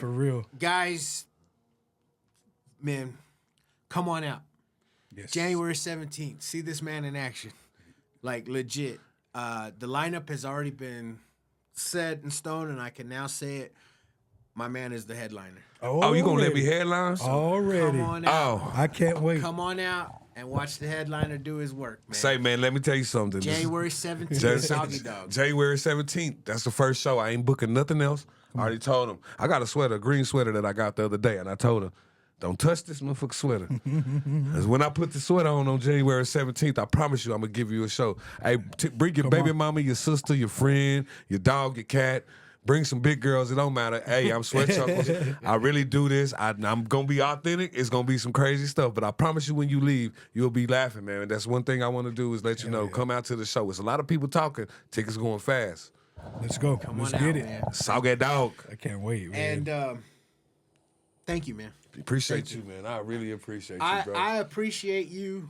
For real. guys, man, come on out. Yes. January 17th. See this man in action. Like, legit. The lineup has already been set in stone, and I can now say it. My man is the headliner. Oh, you gonna let me headline? Already. Come on out. Oh, I can't wait. Come on out and watch the headliner do his work, man. say, man, let me tell you something. January 17th, Doggy Dog. January 17th. That's the first show. I ain't booking nothing else. I already told him. I got a green sweater that I got the other day, and I told her, don't touch this motherfucking sweater. Because when I put the sweater on January 17th, I promise you I'm going to give you a show. Hey, bring your baby mama, your sister, your friend, your dog, your cat. Bring some big girls. It don't matter. Hey, I'm Sweat Chuckles. I really do this. I'm going to be authentic. It's going to be some crazy stuff. But I promise you when you leave, you'll be laughing, man. And that's one thing I want to do is let you know, come out to the show. It's a lot of people talking. Tickets going fast. Let's go. Let's get it. Man. Soggy dog. I can't wait, man. And thank you, man. Appreciate you, man. I really appreciate you, bro. I appreciate you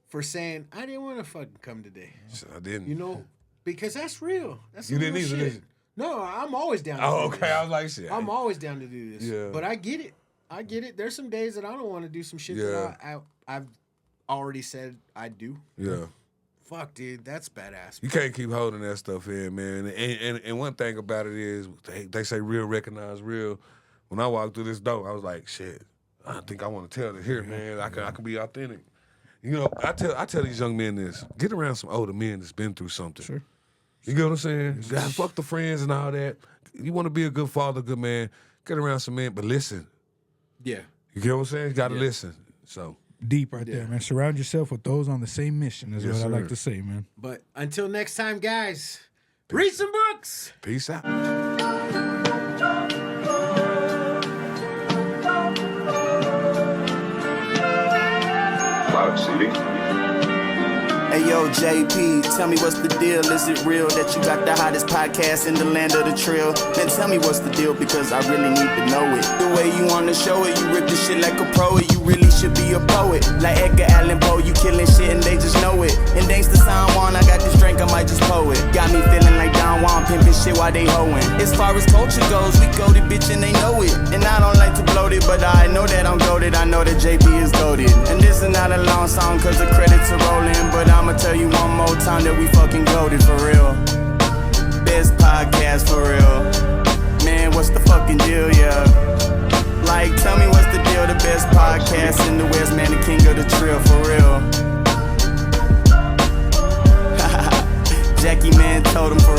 for saying, I didn't want to fucking come today. I didn't. You know, because that's real. That's You some didn't real either, shit. did you? No, I'm always down to Oh, do okay. this. I was like, shit. I'm always down to do this. Yeah. But I get it. There's some days that I don't want to do some shit Yeah. that I've already said I do. Yeah. Fuck, dude, that's badass. You can't keep holding that stuff in, man. And one thing about it is, they say real recognize real. When I walked through this door, I was like, shit, I think I want to tell it here, man. I can be authentic. You know, I tell these young men this: get around some older men that's been through something. Sure. You get what I'm saying? God, fuck the friends and all that. You want to be a good father, good man. Get around some men, but listen. Yeah. You get what I'm saying? You got to listen. So. Deep right there, man. Surround yourself with those on the same mission is Yes, what I sir. like to say, man. But until next time, guys, read some books. Peace out. Cloud City. Hey yo, JP, tell me what's the deal? Is it real that you got the hottest podcast in the land of the trill? Then tell me what's the deal, because I really need to know it. The way you wanna show it, you rip the shit like a pro. You really should be a poet, like Edgar Allan Poe. You killing shit and they just know it. And thanks to San Juan, I got this drink, I might just pour it. Got me feeling like Don Juan, pimping shit while they hoeing. As far as culture goes, we goated, bitch, and they know it. And I don't like to bloat it, but I know that I'm goated. I know that JP is goated. And this is not a long song, cause the credits are rolling. But I'ma tell you one more time that we fucking goated for real. Best podcast for real. Man, what's the fucking deal, yeah? Like, tell me what's the deal? The best podcast in the West, man, the king of the trill, for real. Jackie, man, told him for